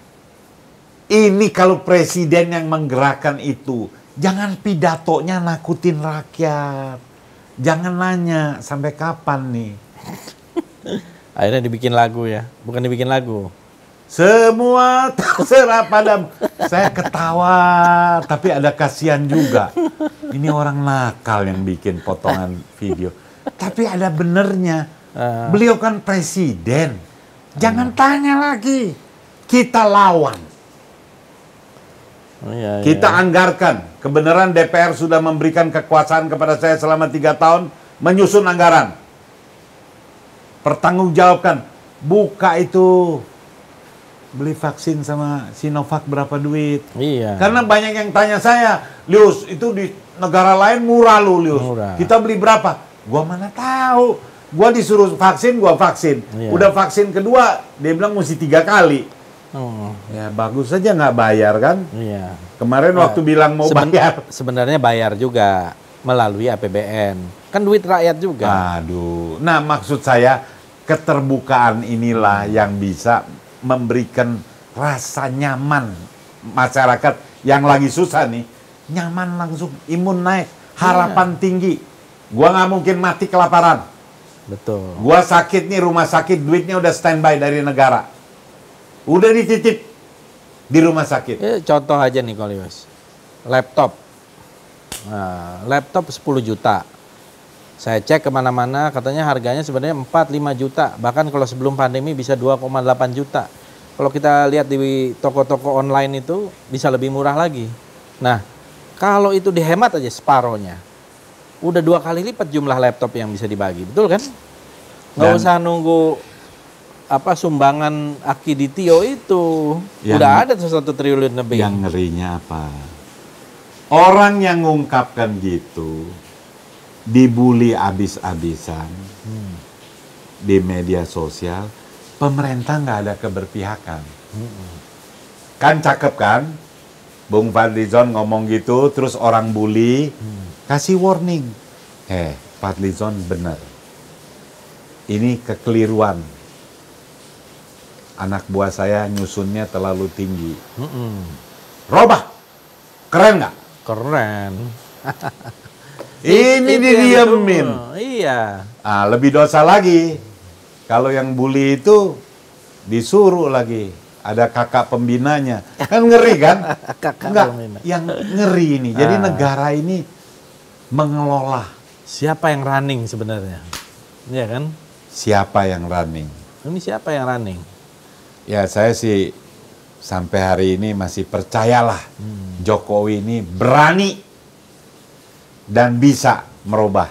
Ini kalau presiden yang menggerakkan itu. Jangan pidatonya nakutin rakyat. Jangan nanya sampai kapan nih. Akhirnya dibikin lagu ya. Bukan dibikin lagu. Semua terserah padamu. Saya ketawa, tapi ada kasihan juga. Ini orang nakal yang bikin potongan video. Tapi ada benernya. Beliau kan presiden. Jangan tanya lagi. Kita lawan. Kita anggarkan. Kebenaran DPR sudah memberikan kekuasaan kepada saya selama 3 tahun. Menyusun anggaran. Pertanggungjawabkan. Buka itu. Beli vaksin sama Sinovac berapa duit? Karena banyak yang tanya saya, Lius, itu di negara lain murah lu, Lius. Kita beli berapa? Gua mana tahu. Gua disuruh vaksin, gua vaksin. Udah vaksin kedua, dia bilang mesti 3 kali. Ya bagus saja nggak bayar kan? Kemarin waktu bilang mau bayar. Sebenarnya bayar juga melalui APBN. Kan duit rakyat juga. Aduh. Nah maksud saya keterbukaan inilah yang bisa memberikan rasa nyaman masyarakat yang lagi susah nih, nyaman langsung, imun naik, harapan tinggi. Gua nggak mungkin mati kelaparan. Betul. Gua sakit nih rumah sakit, duitnya udah standby dari negara, udah dititip di rumah sakit. Contoh aja nih Lius, laptop Nah, laptop 10 juta. Saya cek kemana-mana, katanya harganya sebenarnya 4-5 juta. Bahkan kalau sebelum pandemi bisa 2,8 juta. Kalau kita lihat di toko-toko online itu bisa lebih murah lagi. Nah, kalau itu dihemat aja separohnya, udah 2 kali lipat jumlah laptop yang bisa dibagi, betul kan? Nggak usah nunggu apa sumbangan Akiditio itu. Udah ada 1 triliun lebih. Yang ngerinya apa? Orang yang ngungkapkan gitu dibully abis-abisan di media sosial, pemerintah nggak ada keberpihakan. Kan cakep kan? Bung Fadlizon ngomong gitu, terus orang bully, kasih warning. Fadlizon benar. Ini kekeliruan. Anak buah saya nyusunnya terlalu tinggi. Robah, keren nggak? Keren. Ini didiemin. Iya. Lebih dosa lagi. Kalau yang bully itu disuruh lagi. Ada kakak pembinanya. Kan ngeri kan? Enggak, yang ngeri ini. Jadi negara ini mengelola. Siapa yang running sebenarnya? Iya kan? Siapa yang running? Ini siapa yang running? Ya saya sih sampai hari ini masih percayalah Jokowi ini berani dan bisa merubah.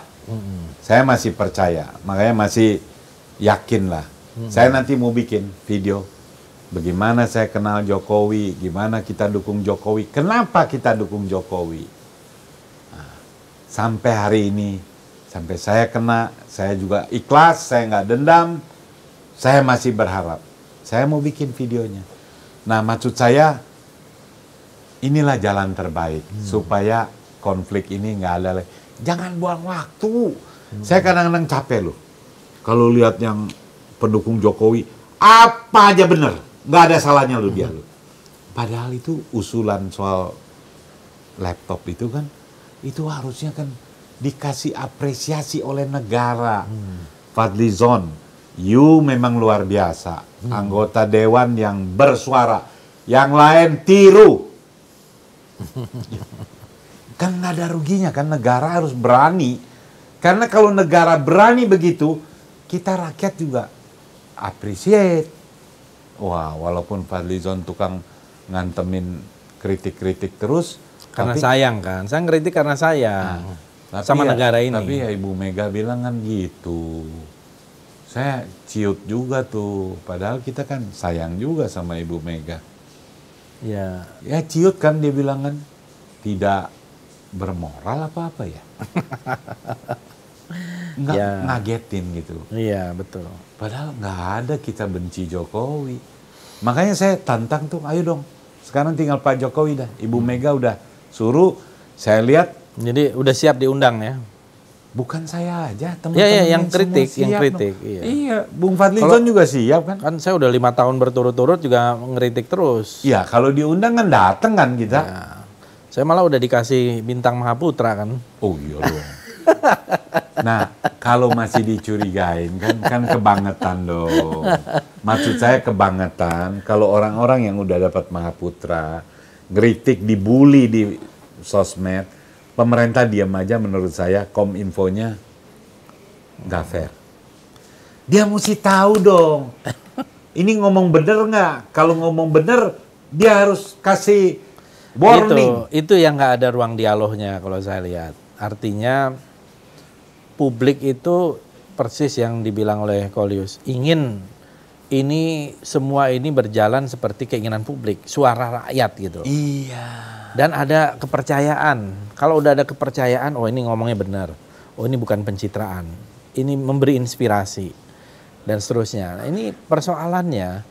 Saya masih percaya, makanya masih yakin lah. Saya nanti mau bikin video bagaimana saya kenal Jokowi, gimana kita dukung Jokowi, kenapa kita dukung Jokowi. Nah, sampai hari ini, sampai saya kena, saya juga ikhlas, saya nggak dendam, saya masih berharap. Saya mau bikin videonya. Nah, maksud saya inilah jalan terbaik supaya konflik ini nggak ada lagi. Jangan buang waktu. Saya kadang-kadang capek loh. Kalau lihat yang pendukung Jokowi, apa aja bener, nggak ada salahnya loh dia loh. Padahal itu usulan soal laptop itu kan, itu harusnya kan dikasih apresiasi oleh negara. Fadlizon, you memang luar biasa. Anggota dewan yang bersuara, yang lain tiru. Kan nggak ada ruginya kan, negara harus berani. Karena kalau negara berani begitu, kita rakyat juga appreciate. Wah, walaupun Fadlizon tukang ngantemin kritik-kritik terus. Karena sayang kan, saya ngeritik karena sayang sama negara ini. Tapi ya Ibu Mega bilang kan gitu. Saya ciut juga tuh, padahal kita kan sayang juga sama Ibu Mega. Ya ciut kan dia bilang kan, tidak bermoral apa-apa ya. Nggak ngagetin gitu. Iya betul. Padahal nggak ada kita benci Jokowi. Makanya saya tantang tuh, ayo dong. Sekarang tinggal Pak Jokowi dah. Ibu Mega udah suruh, saya lihat. Jadi udah siap diundang ya? Bukan saya aja, teman-teman yang kritik, Iya, Bung Fadlizon juga siap kan? Kan saya udah 5 tahun berturut-turut juga ngeritik terus. Iya, kalau diundang kan dateng kan kita. Ya. Saya malah udah dikasih bintang Mahaputra kan. Oh iya dong. Nah, kalau masih dicurigain kan kebangetan dong. Maksud saya kebangetan kalau orang-orang yang udah dapat Mahaputra, ngeritik, dibully di sosmed, pemerintah diam aja, menurut saya Kominfonya nggak fair. Dia mesti tahu dong. Ini ngomong bener nggak? Kalau ngomong bener, dia harus kasih warning. Itu yang nggak ada ruang dialognya kalau saya lihat. Artinya publik itu persis yang dibilang oleh Kolius. Ingin ini semua ini berjalan seperti keinginan publik, suara rakyat gitu. Iya. Dan ada kepercayaan. Kalau udah ada kepercayaan, oh ini ngomongnya benar. Oh ini bukan pencitraan. Ini memberi inspirasi. Dan seterusnya. Nah, ini persoalannya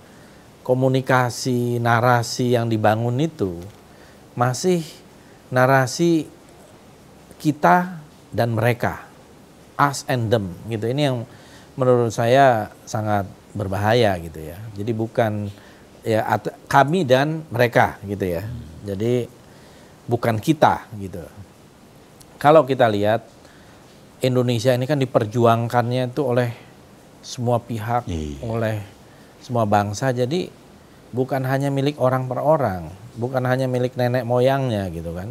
komunikasi, narasi yang dibangun itu masih narasi kita dan mereka. Us and them gitu. Ini yang menurut saya sangat berbahaya gitu ya. Jadi bukan ya kami dan mereka gitu ya. Jadi bukan kita gitu. Kalau kita lihat Indonesia ini kan diperjuangkannya itu oleh semua pihak, oleh semua bangsa. Jadi bukan hanya milik orang per orang, bukan hanya milik nenek moyangnya gitu kan.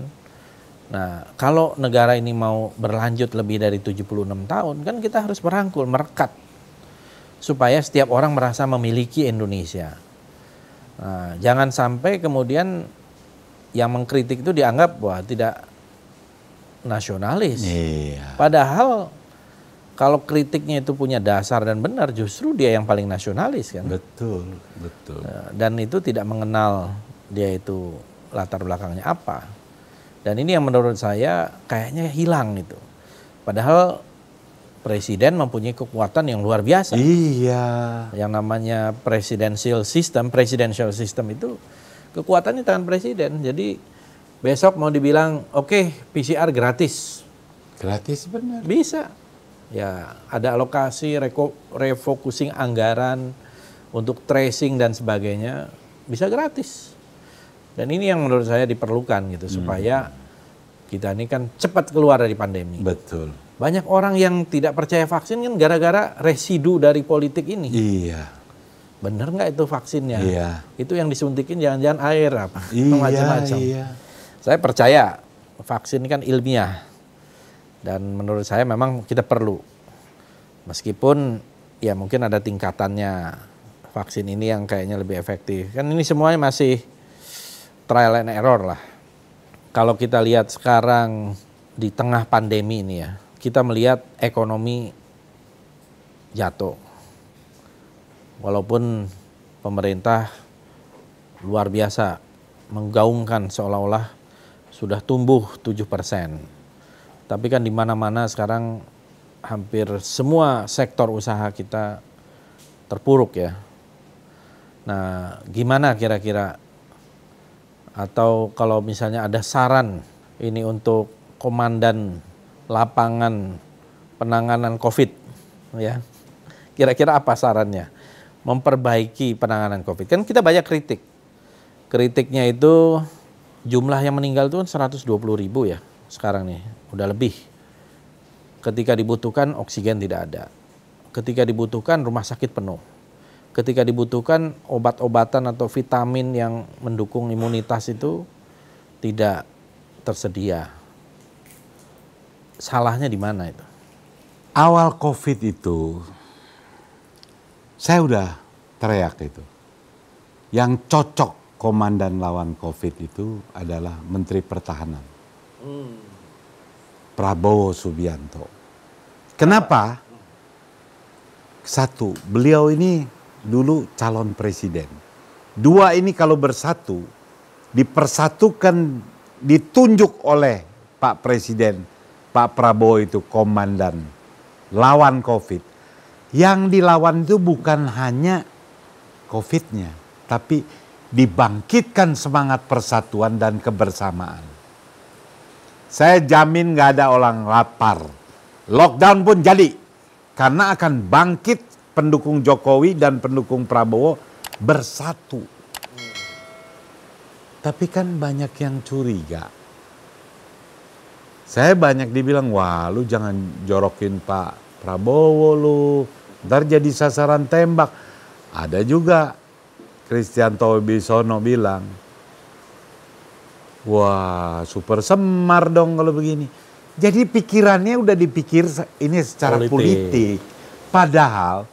Nah, kalau negara ini mau berlanjut lebih dari 76 tahun, kan kita harus merangkul, merekat. Supaya setiap orang merasa memiliki Indonesia. Nah, jangan sampai kemudian yang mengkritik itu dianggap wah tidak nasionalis. Iya. Padahal kalau kritiknya itu punya dasar dan benar, justru dia yang paling nasionalis kan. Betul, betul. Dan itu tidak mengenal dia itu latar belakangnya apa. Dan ini yang menurut saya kayaknya hilang itu. Padahal presiden mempunyai kekuatan yang luar biasa. Iya. Yang namanya presidential system itu kekuatannya tangan presiden. Jadi besok mau dibilang oke, PCR gratis. Gratis benar. Bisa. Ya, ada alokasi, refocusing anggaran untuk tracing dan sebagainya, bisa gratis. Dan ini yang menurut saya diperlukan gitu supaya kita ini kan cepat keluar dari pandemi. Betul. Banyak orang yang tidak percaya vaksin kan gara-gara residu dari politik ini. Iya. Bener nggak itu vaksinnya? Iya. Itu yang disuntikin jangan-jangan air apa? Iya, Macam-macam. iya. Saya percaya vaksin ini kan ilmiah. Dan menurut saya memang kita perlu. Meskipun ya mungkin ada tingkatannya vaksin ini yang kayaknya lebih efektif. Kan ini semuanya masih trial and error lah. Kalau kita lihat sekarang di tengah pandemi ini ya, kita melihat ekonomi jatuh. Walaupun pemerintah luar biasa menggaungkan seolah-olah sudah tumbuh 7%. Tapi kan di mana-mana sekarang hampir semua sektor usaha kita terpuruk ya. Nah, gimana kira-kira? Atau kalau misalnya ada saran ini untuk komandan lapangan penanganan COVID, ya, kira-kira apa sarannya? Memperbaiki penanganan COVID. Kan kita banyak kritik. Kritiknya itu jumlah yang meninggal itu 120.000 ya sekarang nih, udah lebih. Ketika dibutuhkan oksigen tidak ada. Ketika dibutuhkan rumah sakit penuh. Ketika dibutuhkan obat-obatan atau vitamin yang mendukung imunitas itu tidak tersedia. Salahnya di mana itu? Awal COVID itu, saya udah teriak itu. Yang cocok komandan lawan COVID itu adalah Menteri Pertahanan. Prabowo Subianto. Kenapa? Satu, beliau ini dulu calon presiden. Dua, ini kalau bersatu, dipersatukan, ditunjuk oleh Pak Presiden, Pak Prabowo itu komandan lawan COVID. Yang dilawan itu bukan hanya COVID-nya, tapi dibangkitkan semangat persatuan dan kebersamaan. Saya jamin gak ada orang lapar. Lockdown pun jadi. Karena akan bangkit pendukung Jokowi dan pendukung Prabowo bersatu. Tapi kan banyak yang curiga. Saya banyak dibilang, wah lu jangan jorokin Pak Prabowo lu. Ntar jadi sasaran tembak. Ada juga Kristianto Wibisono bilang, wah super semar dong kalau begini. Jadi pikirannya udah dipikir ini secara politik. Padahal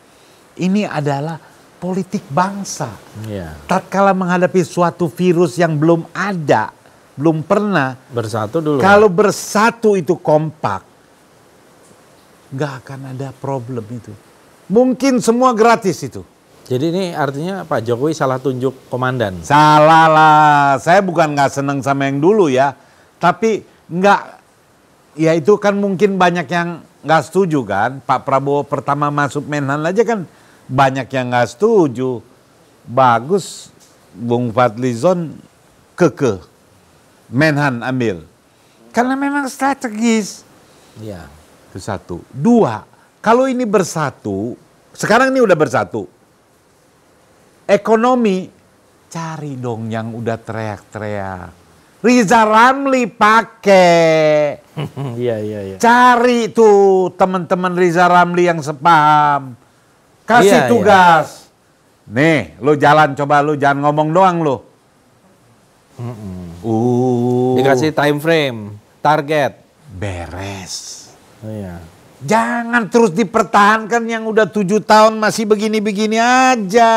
ini adalah politik bangsa. Ya. Tatkala menghadapi suatu virus yang belum ada, belum pernah. Bersatu dulu. Kalau bersatu itu kompak, nggak akan ada problem itu. Mungkin semua gratis itu. Jadi ini artinya Pak Jokowi salah tunjuk komandan. Salah lah, saya bukan nggak seneng sama yang dulu ya, tapi nggak, ya itu kan mungkin banyak yang nggak setuju kan. Pak Prabowo pertama masuk Menhan aja kan banyak yang nggak setuju. Bagus, Bung Fadlizon kekeh, Menhan ambil, karena memang strategis. Iya. Itu satu. Dua, kalau ini bersatu, sekarang ini udah bersatu. Ekonomi, cari dong yang udah teriak-teriak. Riza Ramli pakai. Iya. Cari tuh teman-teman Riza Ramli yang sepaham. Kasih tugas. Nih, lu jalan, coba lu jangan ngomong doang lu. Dikasih time frame. target. Beres. Iya. Jangan terus dipertahankan yang udah 7 tahun masih begini-begini aja.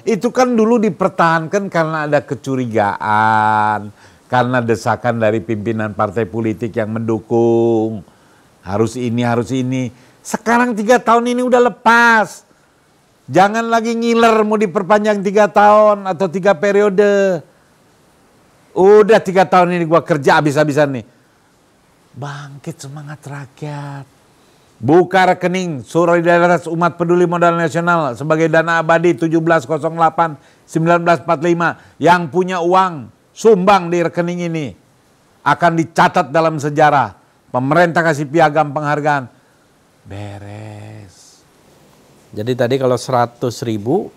Itu kan dulu dipertahankan karena ada kecurigaan, karena desakan dari pimpinan partai politik yang mendukung. Harus ini, harus ini. Sekarang 3 tahun ini udah lepas. Jangan lagi ngiler mau diperpanjang 3 tahun atau 3 periode. Udah 3 tahun ini gua kerja habis-habisan nih. Bangkit semangat rakyat. Buka rekening Solidaritas Umat Peduli Modal Nasional sebagai dana abadi 1708-1945. Yang punya uang sumbang di rekening ini. Akan dicatat dalam sejarah. Pemerintah kasih piagam penghargaan. Beres. Jadi tadi kalau 100.000,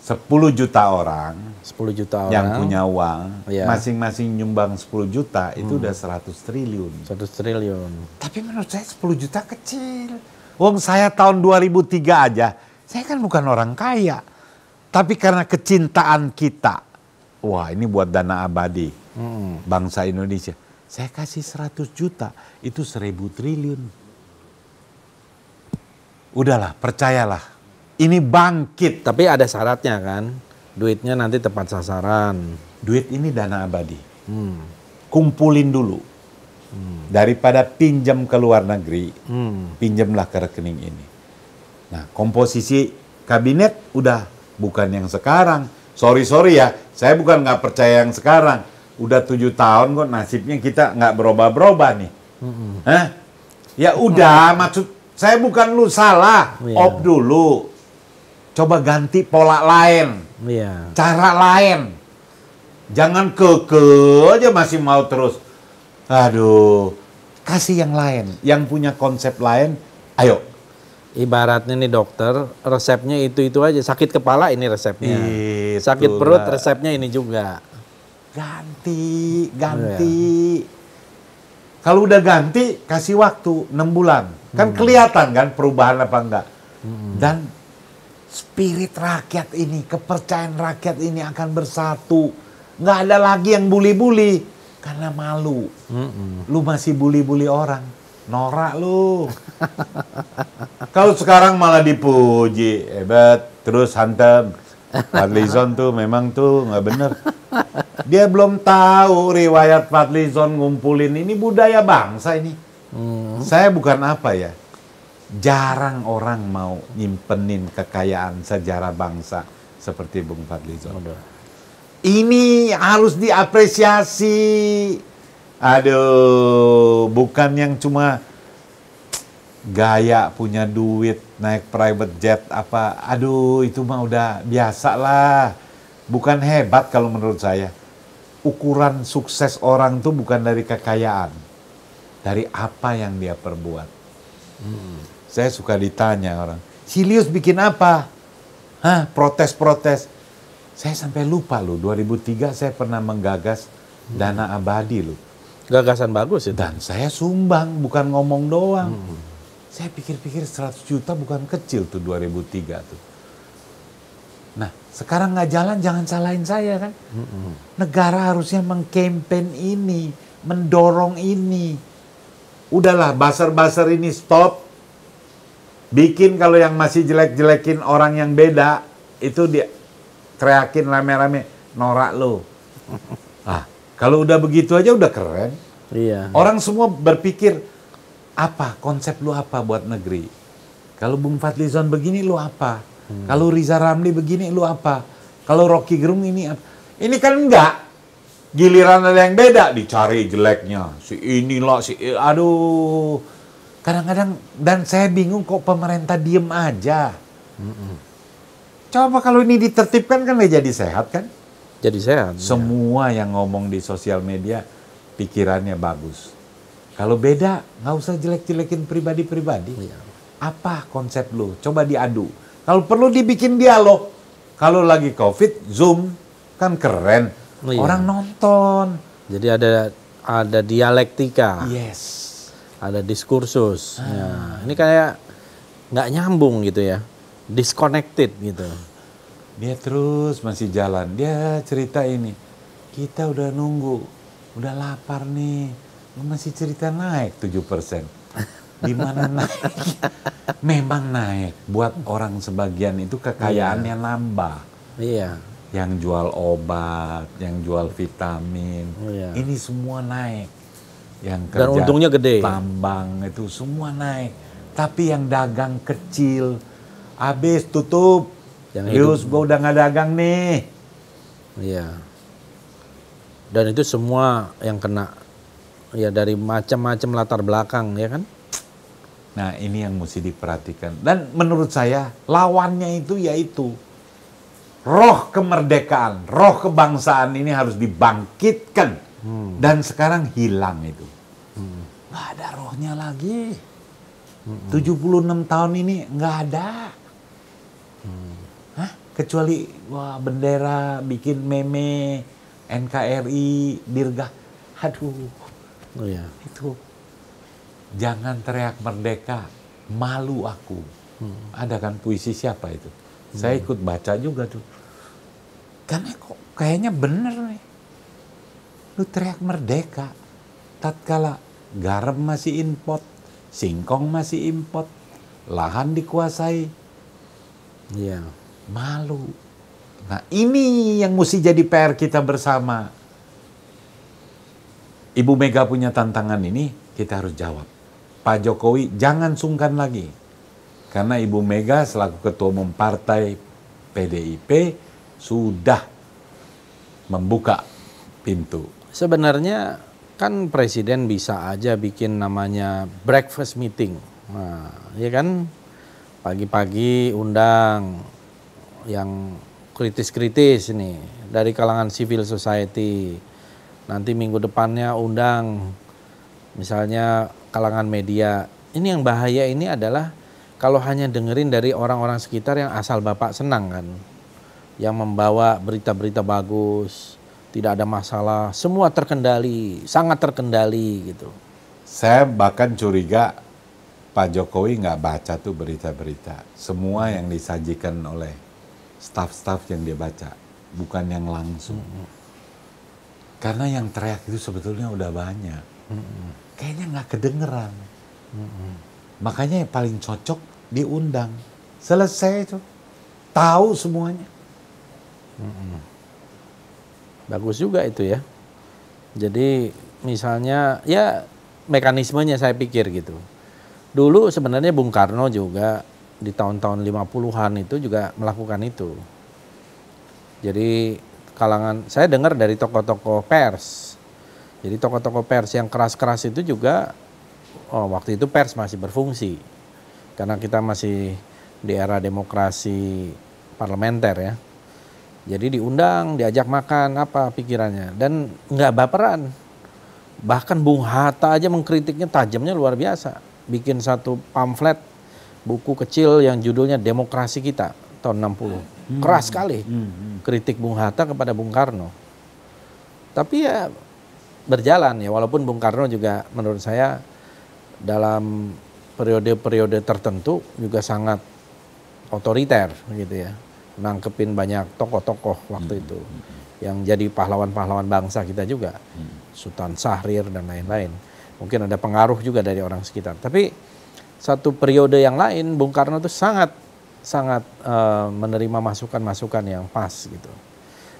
10 juta orang 10 juta orang yang punya uang, Iya. masing-masing nyumbang 10 juta, itu udah 100 triliun. 100 triliun. Tapi menurut saya 10 juta kecil. Wong saya tahun 2003 aja, saya kan bukan orang kaya. Tapi karena kecintaan kita, wah ini buat dana abadi bangsa Indonesia. Saya kasih 100 juta, itu 1.000 triliun. Udahlah, percayalah. Ini bangkit. Tapi ada syaratnya kan, duitnya nanti tepat sasaran. Duit ini dana abadi. Kumpulin dulu. Daripada pinjam ke luar negeri, pinjamlah ke rekening ini. Nah, komposisi kabinet udah bukan yang sekarang. Sorry ya, saya bukan nggak percaya yang sekarang. Udah 7 tahun kok nasibnya kita nggak berubah-berubah nih. Hah? Ya udah, maksud saya bukan lu salah. Iya. Op dulu. Coba ganti pola lain. Iya. Cara lain. Jangan keke aja masih mau terus. Aduh, kasih yang lain. Yang punya konsep lain, ayo. Ibaratnya nih dokter, resepnya itu aja. Sakit kepala ini resepnya. Itulah. Sakit perut resepnya ini juga. Ganti. Kalau udah ganti, kasih waktu 6 bulan. Kan kelihatan kan perubahan apa enggak. Dan spirit rakyat ini, kepercayaan rakyat ini akan bersatu. Nggak ada lagi yang bully-bully. Karena malu. Lu masih bully-bully orang. Norak lu. Kalau sekarang malah dipuji. Hebat. Terus hantem. Fadlizon tuh memang tuh nggak bener. Dia belum tahu riwayat Fadlizon ngumpulin. Ini budaya bangsa ini. Saya bukan apa ya. Jarang orang mau nyimpenin kekayaan sejarah bangsa seperti Bung Fadlizon. Ini harus diapresiasi. Aduh, bukan yang cuma gaya punya duit, naik private jet apa. Aduh, itu mah udah biasa lah. Bukan hebat kalau menurut saya. Ukuran sukses orang tuh bukan dari kekayaan. Dari apa yang dia perbuat. Saya suka ditanya orang, Silius bikin apa? Hah, protes-protes. Saya sampai lupa loh, 2003 saya pernah menggagas dana abadi loh. Gagasan bagus itu. Dan saya sumbang, bukan ngomong doang. Saya pikir-pikir 100 juta bukan kecil tuh 2003 tuh. Nah, sekarang nggak jalan, jangan salahin saya kan. Negara harusnya mengkampen ini, mendorong ini. Udahlah, baser-baser ini stop. Bikin kalau yang masih jelek-jelekin orang yang beda, itu dia teriakin rame-rame, norak lo. Ah, kalau udah begitu aja udah keren. Iya. Orang semua berpikir, apa, konsep lu apa buat negeri? Kalau Bung Fadlizon begini lu apa? Kalau Riza Ramli begini lu apa? Kalau Rocky Gerung ini apa? Ini kan enggak. Giliran ada yang beda, dicari jeleknya. Si inilah, aduh. Kadang-kadang, dan saya bingung kok pemerintah diem aja. Coba kalau ini ditertibkan kan jadi sehat kan? Jadi sehat. Semua yang ngomong di sosial media, pikirannya bagus. Kalau beda, nggak usah jelek-jelekin pribadi-pribadi. Apa konsep lu? Coba diadu. Kalau perlu dibikin dialog. Kalau lagi COVID, Zoom, kan keren. Orang nonton. Jadi ada dialektika. Yes. Ada diskursus. Ya, ini kayak nggak nyambung gitu ya, disconnected gitu. Dia terus masih jalan. Dia cerita ini, kita udah nunggu, udah lapar nih, masih cerita naik 7%. Di mana naik? Memang naik. Buat orang sebagian itu kekayaannya nambah. Iya. Yang jual obat, yang jual vitamin, ini semua naik. Yang kerja dan untungnya gede. tambang itu semua naik. Tapi yang dagang kecil, habis tutup. Yus, gue udah nggak dagang nih. Iya. Dan itu semua yang kena. Ya dari macam-macam latar belakang, ya kan? Nah ini yang mesti diperhatikan. Dan menurut saya lawannya itu yaitu roh kemerdekaan, roh kebangsaan ini harus dibangkitkan. Dan sekarang hilang itu. Nggak ada rohnya lagi. 76 tahun ini nggak ada. Hah? Kecuali bendera, bikin meme, NKRI, Dirgah. Aduh. Itu. Jangan teriak merdeka, malu aku. Ada kan puisi siapa itu? Saya ikut baca juga tuh. Karena kok kayaknya bener nih. Lu teriak merdeka, tatkala garam masih import, singkong masih import, lahan dikuasai. Iya. Malu. Nah ini yang mesti jadi PR kita bersama. Ibu Mega punya tantangan ini, kita harus jawab. Pak Jokowi jangan sungkan lagi. Karena Ibu Mega selaku Ketua Umum Partai PDIP sudah membuka pintu. Sebenarnya kan Presiden bisa aja bikin namanya breakfast meeting. Nah, ya kan pagi-pagi undang yang kritis-kritis ini dari kalangan civil society. Nanti minggu depannya undang misalnya kalangan media. Ini yang bahaya ini adalah kalau hanya dengerin dari orang-orang sekitar yang asal Bapak senang kan. Yang membawa berita-berita bagus, tidak ada masalah, semua terkendali, sangat terkendali gitu. Saya bahkan curiga Pak Jokowi nggak baca tuh berita-berita. Semua yang disajikan oleh staf-staf yang dia baca, bukan yang langsung. Karena yang teriak itu sebetulnya udah banyak. Kayaknya nggak kedengeran. Makanya yang paling cocok diundang. Selesai itu. Tahu semuanya. Bagus juga itu ya. Jadi misalnya ya mekanismenya saya pikir gitu. Dulu sebenarnya Bung Karno juga di tahun-tahun 50-an itu juga melakukan itu. Jadi kalangan, saya dengar dari tokoh-tokoh pers. Jadi tokoh-tokoh pers yang keras-keras itu juga, waktu itu pers masih berfungsi. Karena kita masih di era demokrasi parlementer ya. Jadi diundang, diajak makan, apa pikirannya. Dan nggak baperan. Bahkan Bung Hatta aja mengkritiknya tajamnya luar biasa. Bikin satu pamflet, buku kecil yang judulnya Demokrasi Kita, tahun 60. Keras sekali kritik Bung Hatta kepada Bung Karno. Tapi ya berjalan ya, walaupun Bung Karno juga menurut saya dalam periode-periode tertentu juga sangat otoriter gitu ya. Nangkepin banyak tokoh-tokoh waktu itu yang jadi pahlawan-pahlawan bangsa kita juga. Sultan Syahrir dan lain-lain. Mungkin ada pengaruh juga dari orang sekitar. Tapi satu periode yang lain Bung Karno itu sangat menerima masukan-masukan yang pas gitu.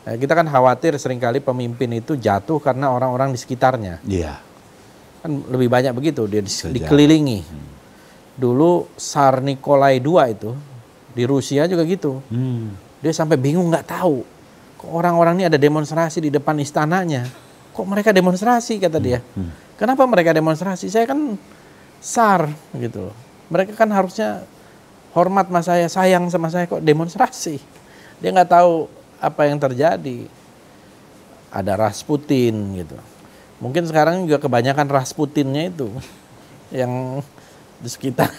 Kita kan khawatir seringkali pemimpin itu jatuh karena orang-orang di sekitarnya. Iya. Kan lebih banyak begitu, dia dikelilingi. Dulu Tsar Nikolai II itu di Rusia juga gitu. Dia sampai bingung nggak tahu. Kok orang-orang ini ada demonstrasi di depan istananya. Kok mereka demonstrasi kata dia. Kenapa mereka demonstrasi? Saya kan Tsar gitu. Mereka kan harusnya hormat sama saya, sayang sama saya, kok demonstrasi. Dia nggak tahu apa yang terjadi. Ada Rasputin gitu. Mungkin sekarang juga kebanyakan Rasputinnya itu yang di sekitar.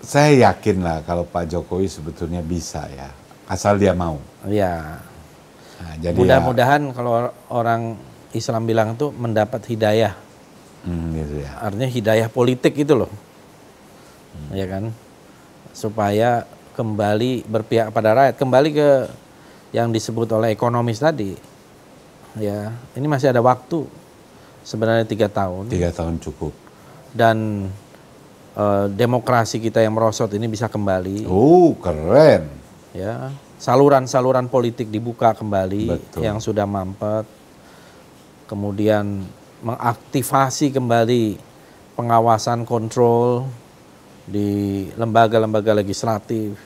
Saya yakin lah kalau Pak Jokowi sebetulnya bisa ya, asal dia mau. Iya. Nah, jadi mudah-mudahan kalau orang Islam bilang tuh mendapat hidayah. Gitu ya. Artinya hidayah politik itu loh. Ya kan? Supaya kembali berpihak pada rakyat, kembali ke yang disebut oleh ekonomis tadi. ya, ini masih ada waktu. Sebenarnya 3 tahun. 3 tahun cukup. Dan demokrasi kita yang merosot ini bisa kembali. Keren. Ya, saluran-saluran politik dibuka kembali. Betul. Yang sudah mampet. Kemudian mengaktifasi kembali pengawasan kontrol di lembaga-lembaga legislatif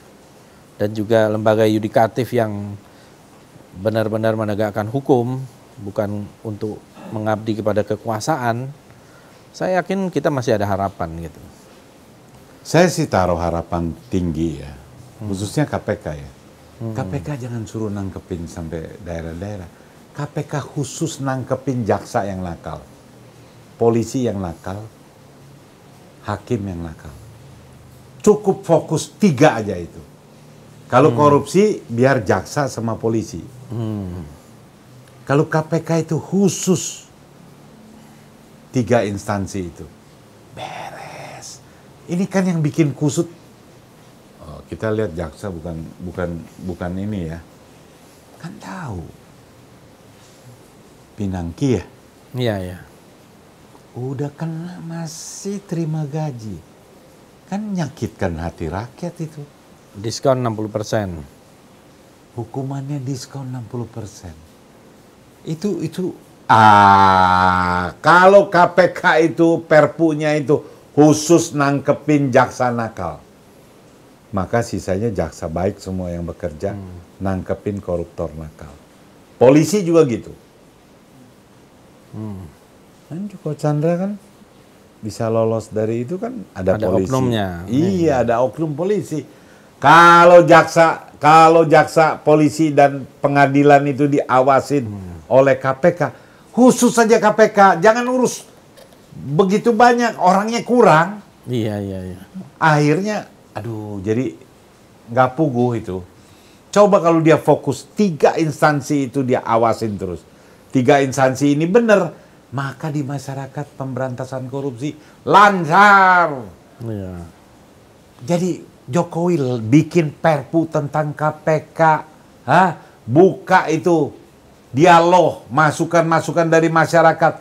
dan juga lembaga yudikatif yang benar-benar menegakkan hukum, bukan untuk mengabdi kepada kekuasaan. Saya yakin kita masih ada harapan gitu. Saya sih taruh harapan tinggi ya, khususnya KPK ya. KPK jangan suruh nangkepin sampai daerah-daerah. KPK khusus nangkepin jaksa yang nakal, polisi yang nakal, hakim yang nakal. Cukup fokus 3 aja itu. Kalau korupsi biar jaksa sama polisi. Kalau KPK itu khusus 3 instansi itu, beres. Ini kan yang bikin kusut. Kita lihat jaksa bukan ini ya, kan tahu. Pinangki ya. Iya ya. Udah kena masih terima gaji, kan menyakitkan hati rakyat itu. Diskon 60%. Hukumannya diskon 60%. Itu kalau KPK itu perpunya itu khusus nangkepin jaksa nakal, maka sisanya jaksa baik semua yang bekerja nangkepin koruptor nakal. Polisi juga gitu. Kan Joko Chandra kan bisa lolos dari itu kan ada polisi. Oknumnya. Iya, ada oknum polisi. Kalau jaksa, polisi dan pengadilan itu diawasin oleh KPK, khusus saja KPK, jangan urus begitu banyak, orangnya kurang. Iya. Akhirnya, jadi nggak puguh itu. Coba kalau dia fokus 3 instansi itu dia awasin terus. 3 instansi ini benar, maka di masyarakat pemberantasan korupsi lancar. Iya. Jadi Jokowi bikin perpu tentang KPK, buka itu dialog, masukan-masukan dari masyarakat.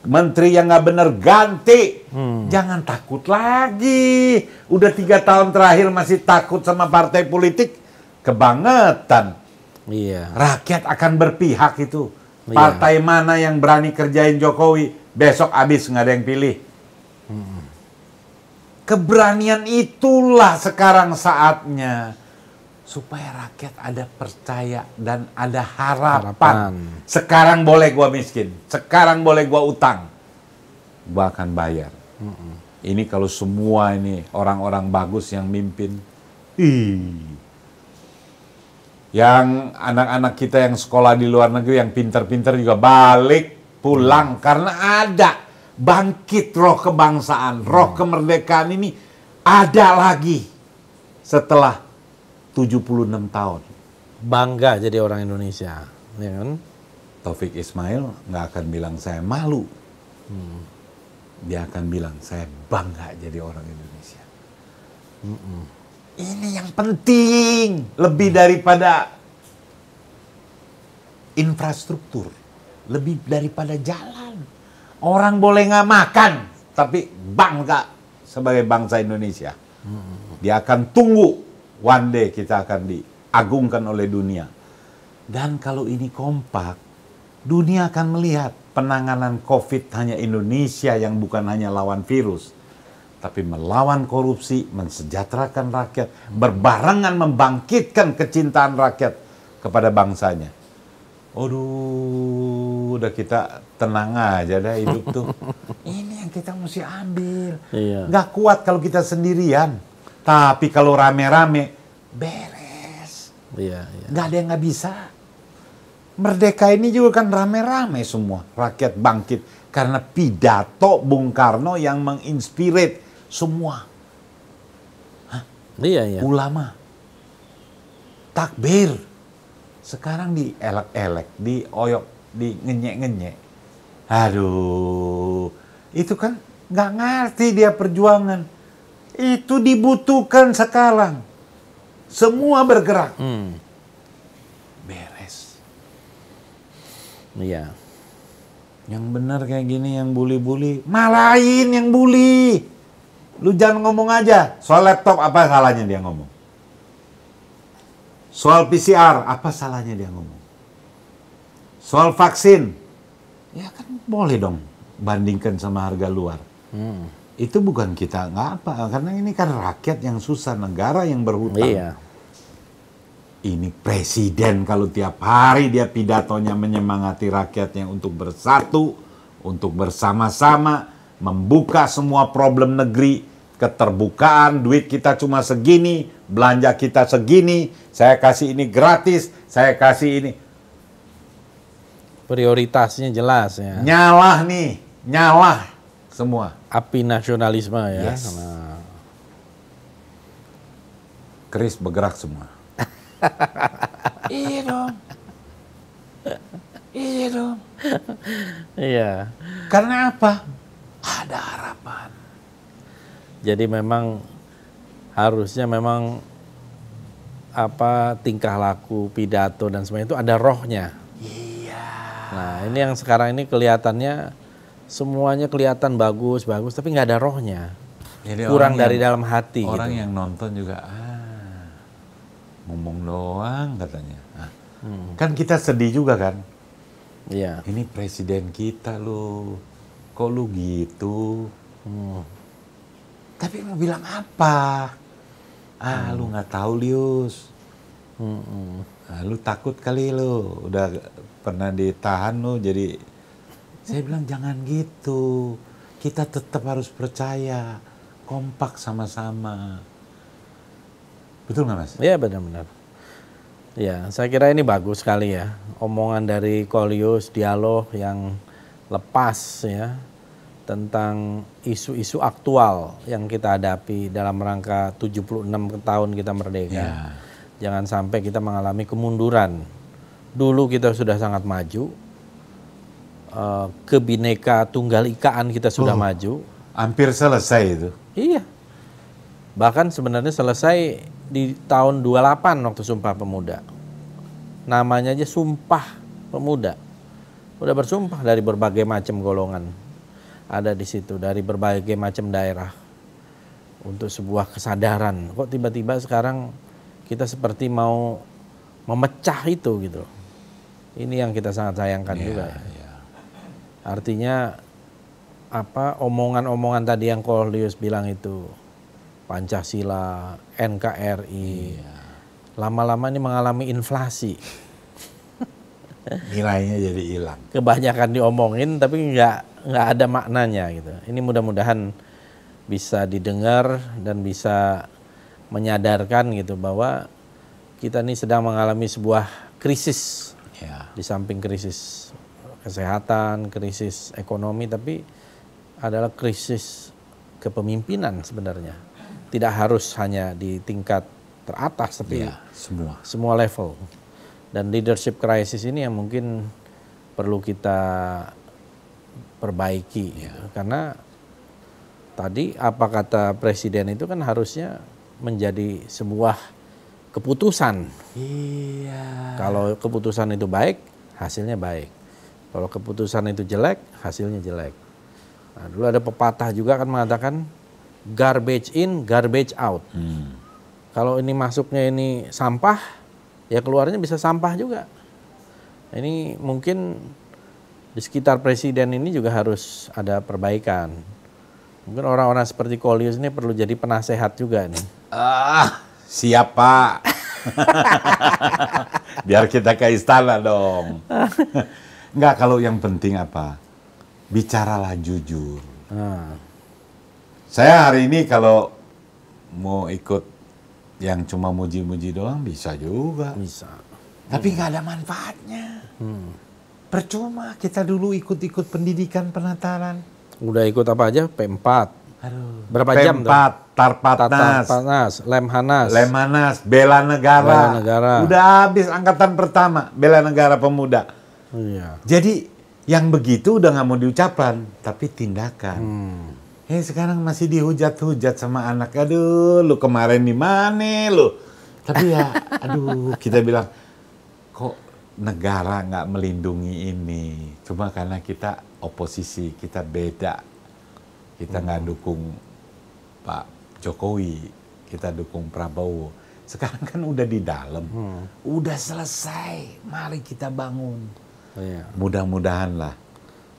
Menteri yang nggak benar ganti, jangan takut lagi. Udah 3 tahun terakhir masih takut sama partai politik, kebangetan. Iya. Rakyat akan berpihak itu. Iya. Partai mana yang berani kerjain Jokowi, besok habis nggak ada yang pilih. Keberanian itulah sekarang saatnya supaya rakyat ada percaya dan ada harapan. Sekarang boleh gua miskin, sekarang boleh gua utang, gua akan bayar. Ini kalau semua ini orang-orang bagus yang mimpin, yang anak-anak kita yang sekolah di luar negeri yang pinter-pinter juga balik pulang karena ada. Bangkit roh kebangsaan, roh kemerdekaan ini ada lagi setelah 76 tahun. Bangga jadi orang Indonesia, ya kan? Taufik Ismail nggak akan bilang saya malu. Dia akan bilang saya bangga jadi orang Indonesia. Ini yang penting, lebih daripada infrastruktur, lebih daripada jalan. Orang boleh nggak makan, tapi bangga sebagai bangsa Indonesia. Dia akan tunggu, one day kita akan diagungkan oleh dunia. Dan kalau ini kompak, dunia akan melihat penanganan COVID hanya Indonesia yang bukan hanya lawan virus, tapi melawan korupsi, mensejahterakan rakyat, berbarengan membangkitkan kecintaan rakyat kepada bangsanya. Udah kita tenang aja dah hidup tuh. Ini yang kita mesti ambil. Iya. Nggak kuat kalau kita sendirian. Tapi kalau rame-rame, beres. Iya. Nggak ada yang nggak bisa. Merdeka ini juga kan rame-rame semua. Rakyat bangkit. Karena pidato Bung Karno yang menginspirit semua. Iya. Ulama. Takbir. Sekarang dielek-elek, dioyok, di ngenyek-ngenyek. Aduh, itu kan nggak ngerti dia perjuangan. Itu dibutuhkan sekarang. Semua bergerak. Beres. Iya. Yang benar kayak gini, yang bully-bully, malahin yang bully. Lu jangan ngomong aja. Soal laptop apa salahnya dia ngomong? Soal PCR apa salahnya dia ngomong? Soal vaksin, ya kan boleh dong bandingkan sama harga luar. Itu bukan kita nggak apa, karena ini kan rakyat yang susah, negara yang berhutang. Iya. Ini presiden kalau tiap hari dia pidatonya menyemangati rakyatnya untuk bersatu, untuk bersama-sama, membuka semua problem negeri, keterbukaan, duit kita cuma segini, belanja kita segini, saya kasih ini gratis, saya kasih ini. Prioritasnya jelas ya. Nyalah nih, nyalah semua. Api nasionalisme ya. Yes. Nah. Keris bergerak semua. Iya dong. Iya dong. Iya. Karena apa? Ada harapan. Jadi memang harusnya memang apa tingkah laku, pidato dan semuanya itu ada rohnya. Iya. Nah, ini yang sekarang ini kelihatannya semuanya kelihatan bagus, tapi nggak ada rohnya. Jadi kurang dari dalam hati. Orang gitu. yang nonton juga ngomong doang katanya. Kan kita sedih juga kan. Iya. Ini presiden kita loh. Kok lu gitu? Tapi mau bilang apa? Lu nggak tahu Lius. Lu takut kali lu. Udah pernah ditahan lu jadi. Saya bilang jangan gitu. Kita tetap harus percaya. Kompak sama-sama. Betul nggak Mas? Iya benar-benar. Ya, saya kira ini bagus sekali ya. Omongan dari Kolius, dialog yang lepas ya. Tentang isu-isu aktual yang kita hadapi dalam rangka 76 tahun kita merdeka. Ya. Jangan sampai kita mengalami kemunduran. Dulu kita sudah sangat maju. Kebineka tunggal ikaan kita sudah maju. Hampir selesai itu. Iya. Bahkan sebenarnya selesai di tahun 28 waktu Sumpah Pemuda. Namanya aja Sumpah Pemuda. Udah bersumpah dari berbagai macam golongan. Ada di situ dari berbagai macam daerah. Untuk sebuah kesadaran. Kok tiba-tiba sekarang kita seperti mau memecah itu gitu. Ini yang kita sangat sayangkan juga ya. Artinya apa omongan-omongan tadi yang Kolius bilang itu Pancasila, NKRI, lama-lama ini mengalami inflasi. Nilainya jadi hilang. Kebanyakan diomongin tapi nggak ada maknanya gitu. Ini mudah-mudahan bisa didengar dan bisa menyadarkan gitu bahwa kita ini sedang mengalami sebuah krisis. Di samping krisis kesehatan, krisis ekonomi, tapi adalah krisis kepemimpinan sebenarnya. Tidak harus hanya di tingkat teratas, tapi semua level. Dan leadership crisis ini yang mungkin perlu kita perbaiki. Karena tadi apa kata presiden itu kan harusnya menjadi sebuah keputusan. Kalau keputusan itu baik, hasilnya baik. Kalau keputusan itu jelek, hasilnya jelek. Nah, dulu ada pepatah juga kan mengatakan garbage in, garbage out. Kalau ini masuknya ini sampah, ya keluarnya bisa sampah juga. Ini mungkin di sekitar presiden ini juga harus ada perbaikan. Mungkin orang-orang seperti Kolius ini perlu jadi penasehat juga nih. Siap Pak. Biar kita ke istana dong. Enggak, kalau yang penting apa? Bicaralah jujur. Saya hari ini kalau mau ikut yang cuma muji-muji doang bisa juga. Bisa. Tapi nggak ada manfaatnya. Percuma kita dulu ikut-ikut pendidikan penataran. Udah ikut apa aja? P4. Aduh. Berapa jam tuh? Tarpatnas, Lemhanas, Bela Negara. Udah habis angkatan pertama, Bela Negara Pemuda. Iya. Jadi yang begitu udah nggak mau diucapkan, tapi tindakan. Sekarang masih dihujat-hujat sama anak. Aduh, lu kemarin di mana lu? Tapi ya, aduh, kita bilang kok negara nggak melindungi ini. Cuma karena kita oposisi, kita beda. Kita nggak dukung Pak Jokowi, kita dukung Prabowo. Sekarang kan udah di dalam, udah selesai. Mari kita bangun. Mudah-mudahan lah.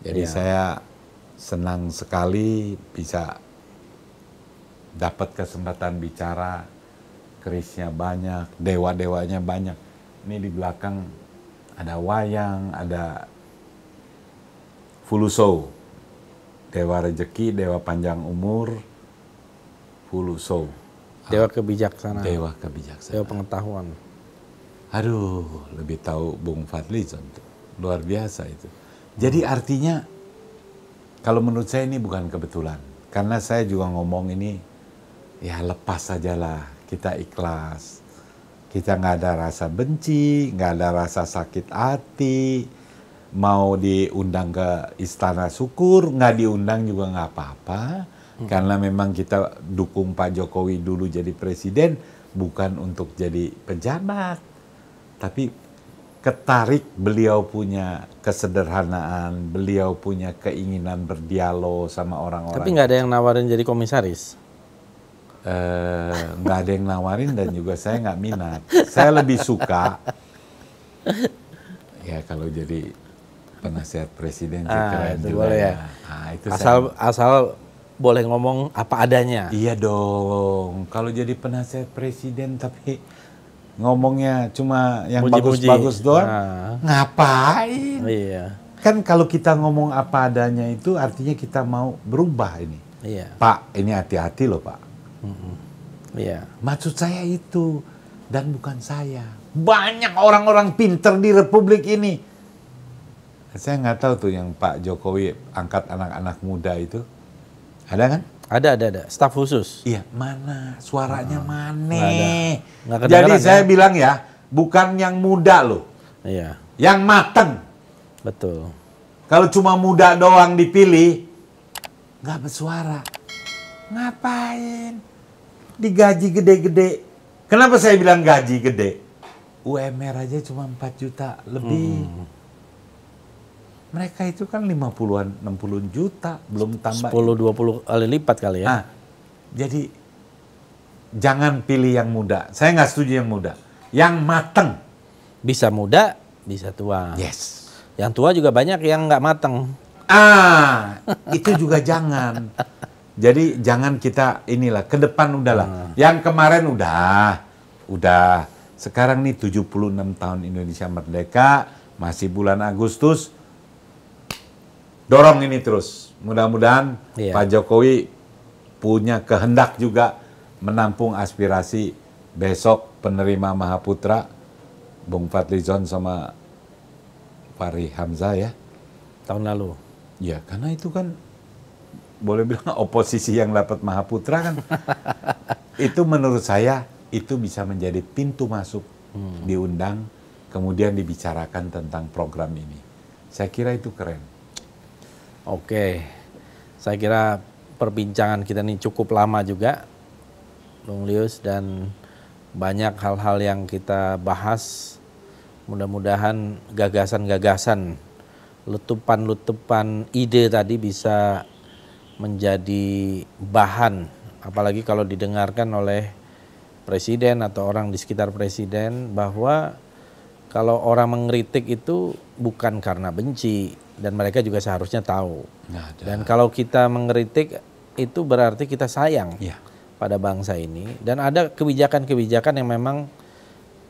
Jadi saya senang sekali bisa dapat kesempatan bicara. Kerisnya banyak, dewa-dewanya banyak. Ini di belakang ada wayang, ada Fuluso, dewa rezeki, dewa panjang umur, Fuluso. Dewa kebijaksanaan. Dewa kebijaksanaan. Dewa pengetahuan. Aduh, lebih tahu Bung Fadlizon tuh. Luar biasa itu. Jadi artinya, kalau menurut saya ini bukan kebetulan. Karena saya juga ngomong ini, ya lepas sajalah, kita ikhlas. Kita nggak ada rasa benci, nggak ada rasa sakit hati. Mau diundang ke Istana Syukur, nggak diundang juga nggak apa-apa. Karena memang kita dukung Pak Jokowi dulu jadi presiden, bukan untuk jadi pejabat. Tapi ketarik, beliau punya kesederhanaan, beliau punya keinginan berdialog sama orang-orang. Tapi nggak ada yang nawarin jadi komisaris? Nggak ada yang nawarin dan juga saya nggak minat. Saya lebih suka, ya kalau jadi penasihat presiden keren itu juga boleh ya. Nah, itu Asal boleh ngomong apa adanya. Iya dong. Kalau jadi penasihat presiden tapi ngomongnya cuma yang Muji-muji. bagus-bagus doang, ngapain? Iya. Kan kalau kita ngomong apa adanya itu artinya kita mau berubah ini. Iya. Pak, ini hati-hati loh Pak. Iya. Maksud saya itu, dan bukan saya. Banyak orang-orang pinter di Republik ini. Saya nggak tahu tuh yang Pak Jokowi angkat anak-anak muda itu. Ada kan? Ada. Staf khusus. Iya, mana? Suaranya mana? Nggak Jadi kedengeran, saya bilang ya, bukan yang muda loh. Iya. Yang mateng. Betul. Kalau cuma muda doang dipilih, nggak bersuara. Ngapain? Digaji gede-gede. Kenapa saya bilang gaji gede? UMR aja cuma 4 juta lebih. Mereka itu kan 50-an, 60 juta, belum tambah. 10-20 kali lipat kali ya. Nah, jadi jangan pilih yang muda. Saya nggak setuju yang muda. Yang mateng. Bisa muda, bisa tua. Yes. Yang tua juga banyak yang nggak mateng. Itu juga jangan. Jadi jangan kita inilah, ke depan udahlah. Yang kemarin udah. Sekarang nih 76 tahun Indonesia merdeka, masih bulan Agustus. Dorong ini terus. Mudah-mudahan Pak Jokowi punya kehendak juga menampung aspirasi besok penerima Mahaputra, Bung Fadlizon sama Fahri Hamzah ya. Tahun lalu. Ya, karena itu kan boleh bilang oposisi yang dapat Mahaputra kan. Itu menurut saya itu bisa menjadi pintu masuk, diundang, kemudian dibicarakan tentang program ini. Saya kira itu keren. Oke, saya kira perbincangan kita ini cukup lama juga, Bung Lius, dan banyak hal-hal yang kita bahas. Mudah-mudahan gagasan-gagasan, letupan-letupan ide tadi bisa menjadi bahan, apalagi kalau didengarkan oleh presiden atau orang di sekitar presiden, bahwa kalau orang mengkritik itu bukan karena benci, dan mereka juga seharusnya tahu. Dan kalau kita mengkritik itu berarti kita sayang pada bangsa ini, dan ada kebijakan-kebijakan yang memang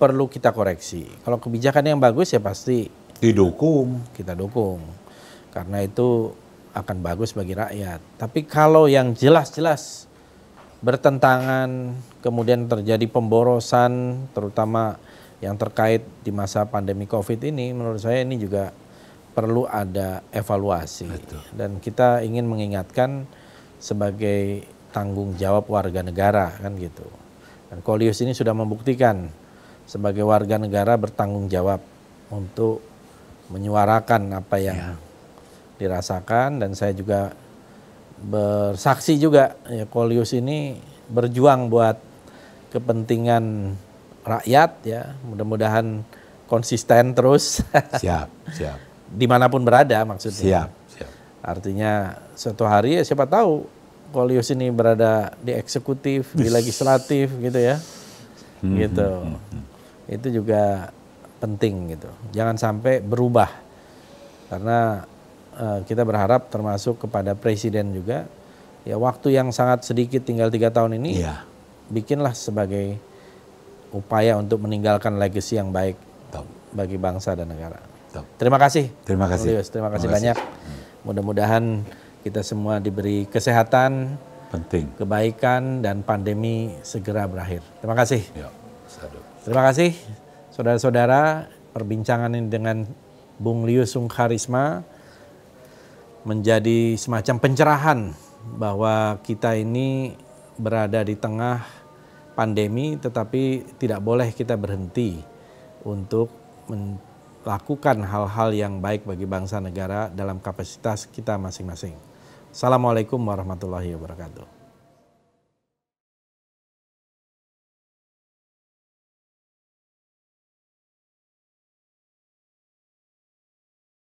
perlu kita koreksi. Kalau kebijakan yang bagus ya pasti kita dukung, karena itu akan bagus bagi rakyat. Tapi kalau yang jelas-jelas bertentangan, kemudian terjadi pemborosan, terutama yang terkait di masa pandemi COVID ini, menurut saya ini juga perlu ada evaluasi. Betul. Dan kita ingin mengingatkan sebagai tanggung jawab warga negara, kan gitu. Dan Kolius ini sudah membuktikan sebagai warga negara bertanggung jawab untuk menyuarakan apa yang dirasakan, dan saya juga bersaksi juga ya, Kolius ini berjuang buat kepentingan rakyat ya. Mudah-mudahan konsisten terus. Siap, siap. Dimanapun berada maksudnya. Siap, siap. Artinya suatu hari ya siapa tahu Kolyus ini berada di eksekutif, di legislatif gitu ya. Gitu. Itu juga penting gitu. Jangan sampai berubah. Karena kita berharap termasuk kepada presiden juga, ya waktu yang sangat sedikit tinggal 3 tahun ini, bikinlah sebagai upaya untuk meninggalkan legacy yang baik bagi bangsa dan negara. Terima kasih. Terima kasih. Kolyus, terima kasih banyak. Mudah-mudahan kita semua diberi kesehatan, kebaikan, dan pandemi segera berakhir. Terima kasih. Terima kasih, saudara-saudara. Perbincangan ini dengan Bung Liu Sung Kharisma menjadi semacam pencerahan bahwa kita ini berada di tengah pandemi, tetapi tidak boleh kita berhenti untuk melakukan hal-hal yang baik bagi bangsa negara dalam kapasitas kita masing-masing. Assalamualaikum warahmatullahi wabarakatuh.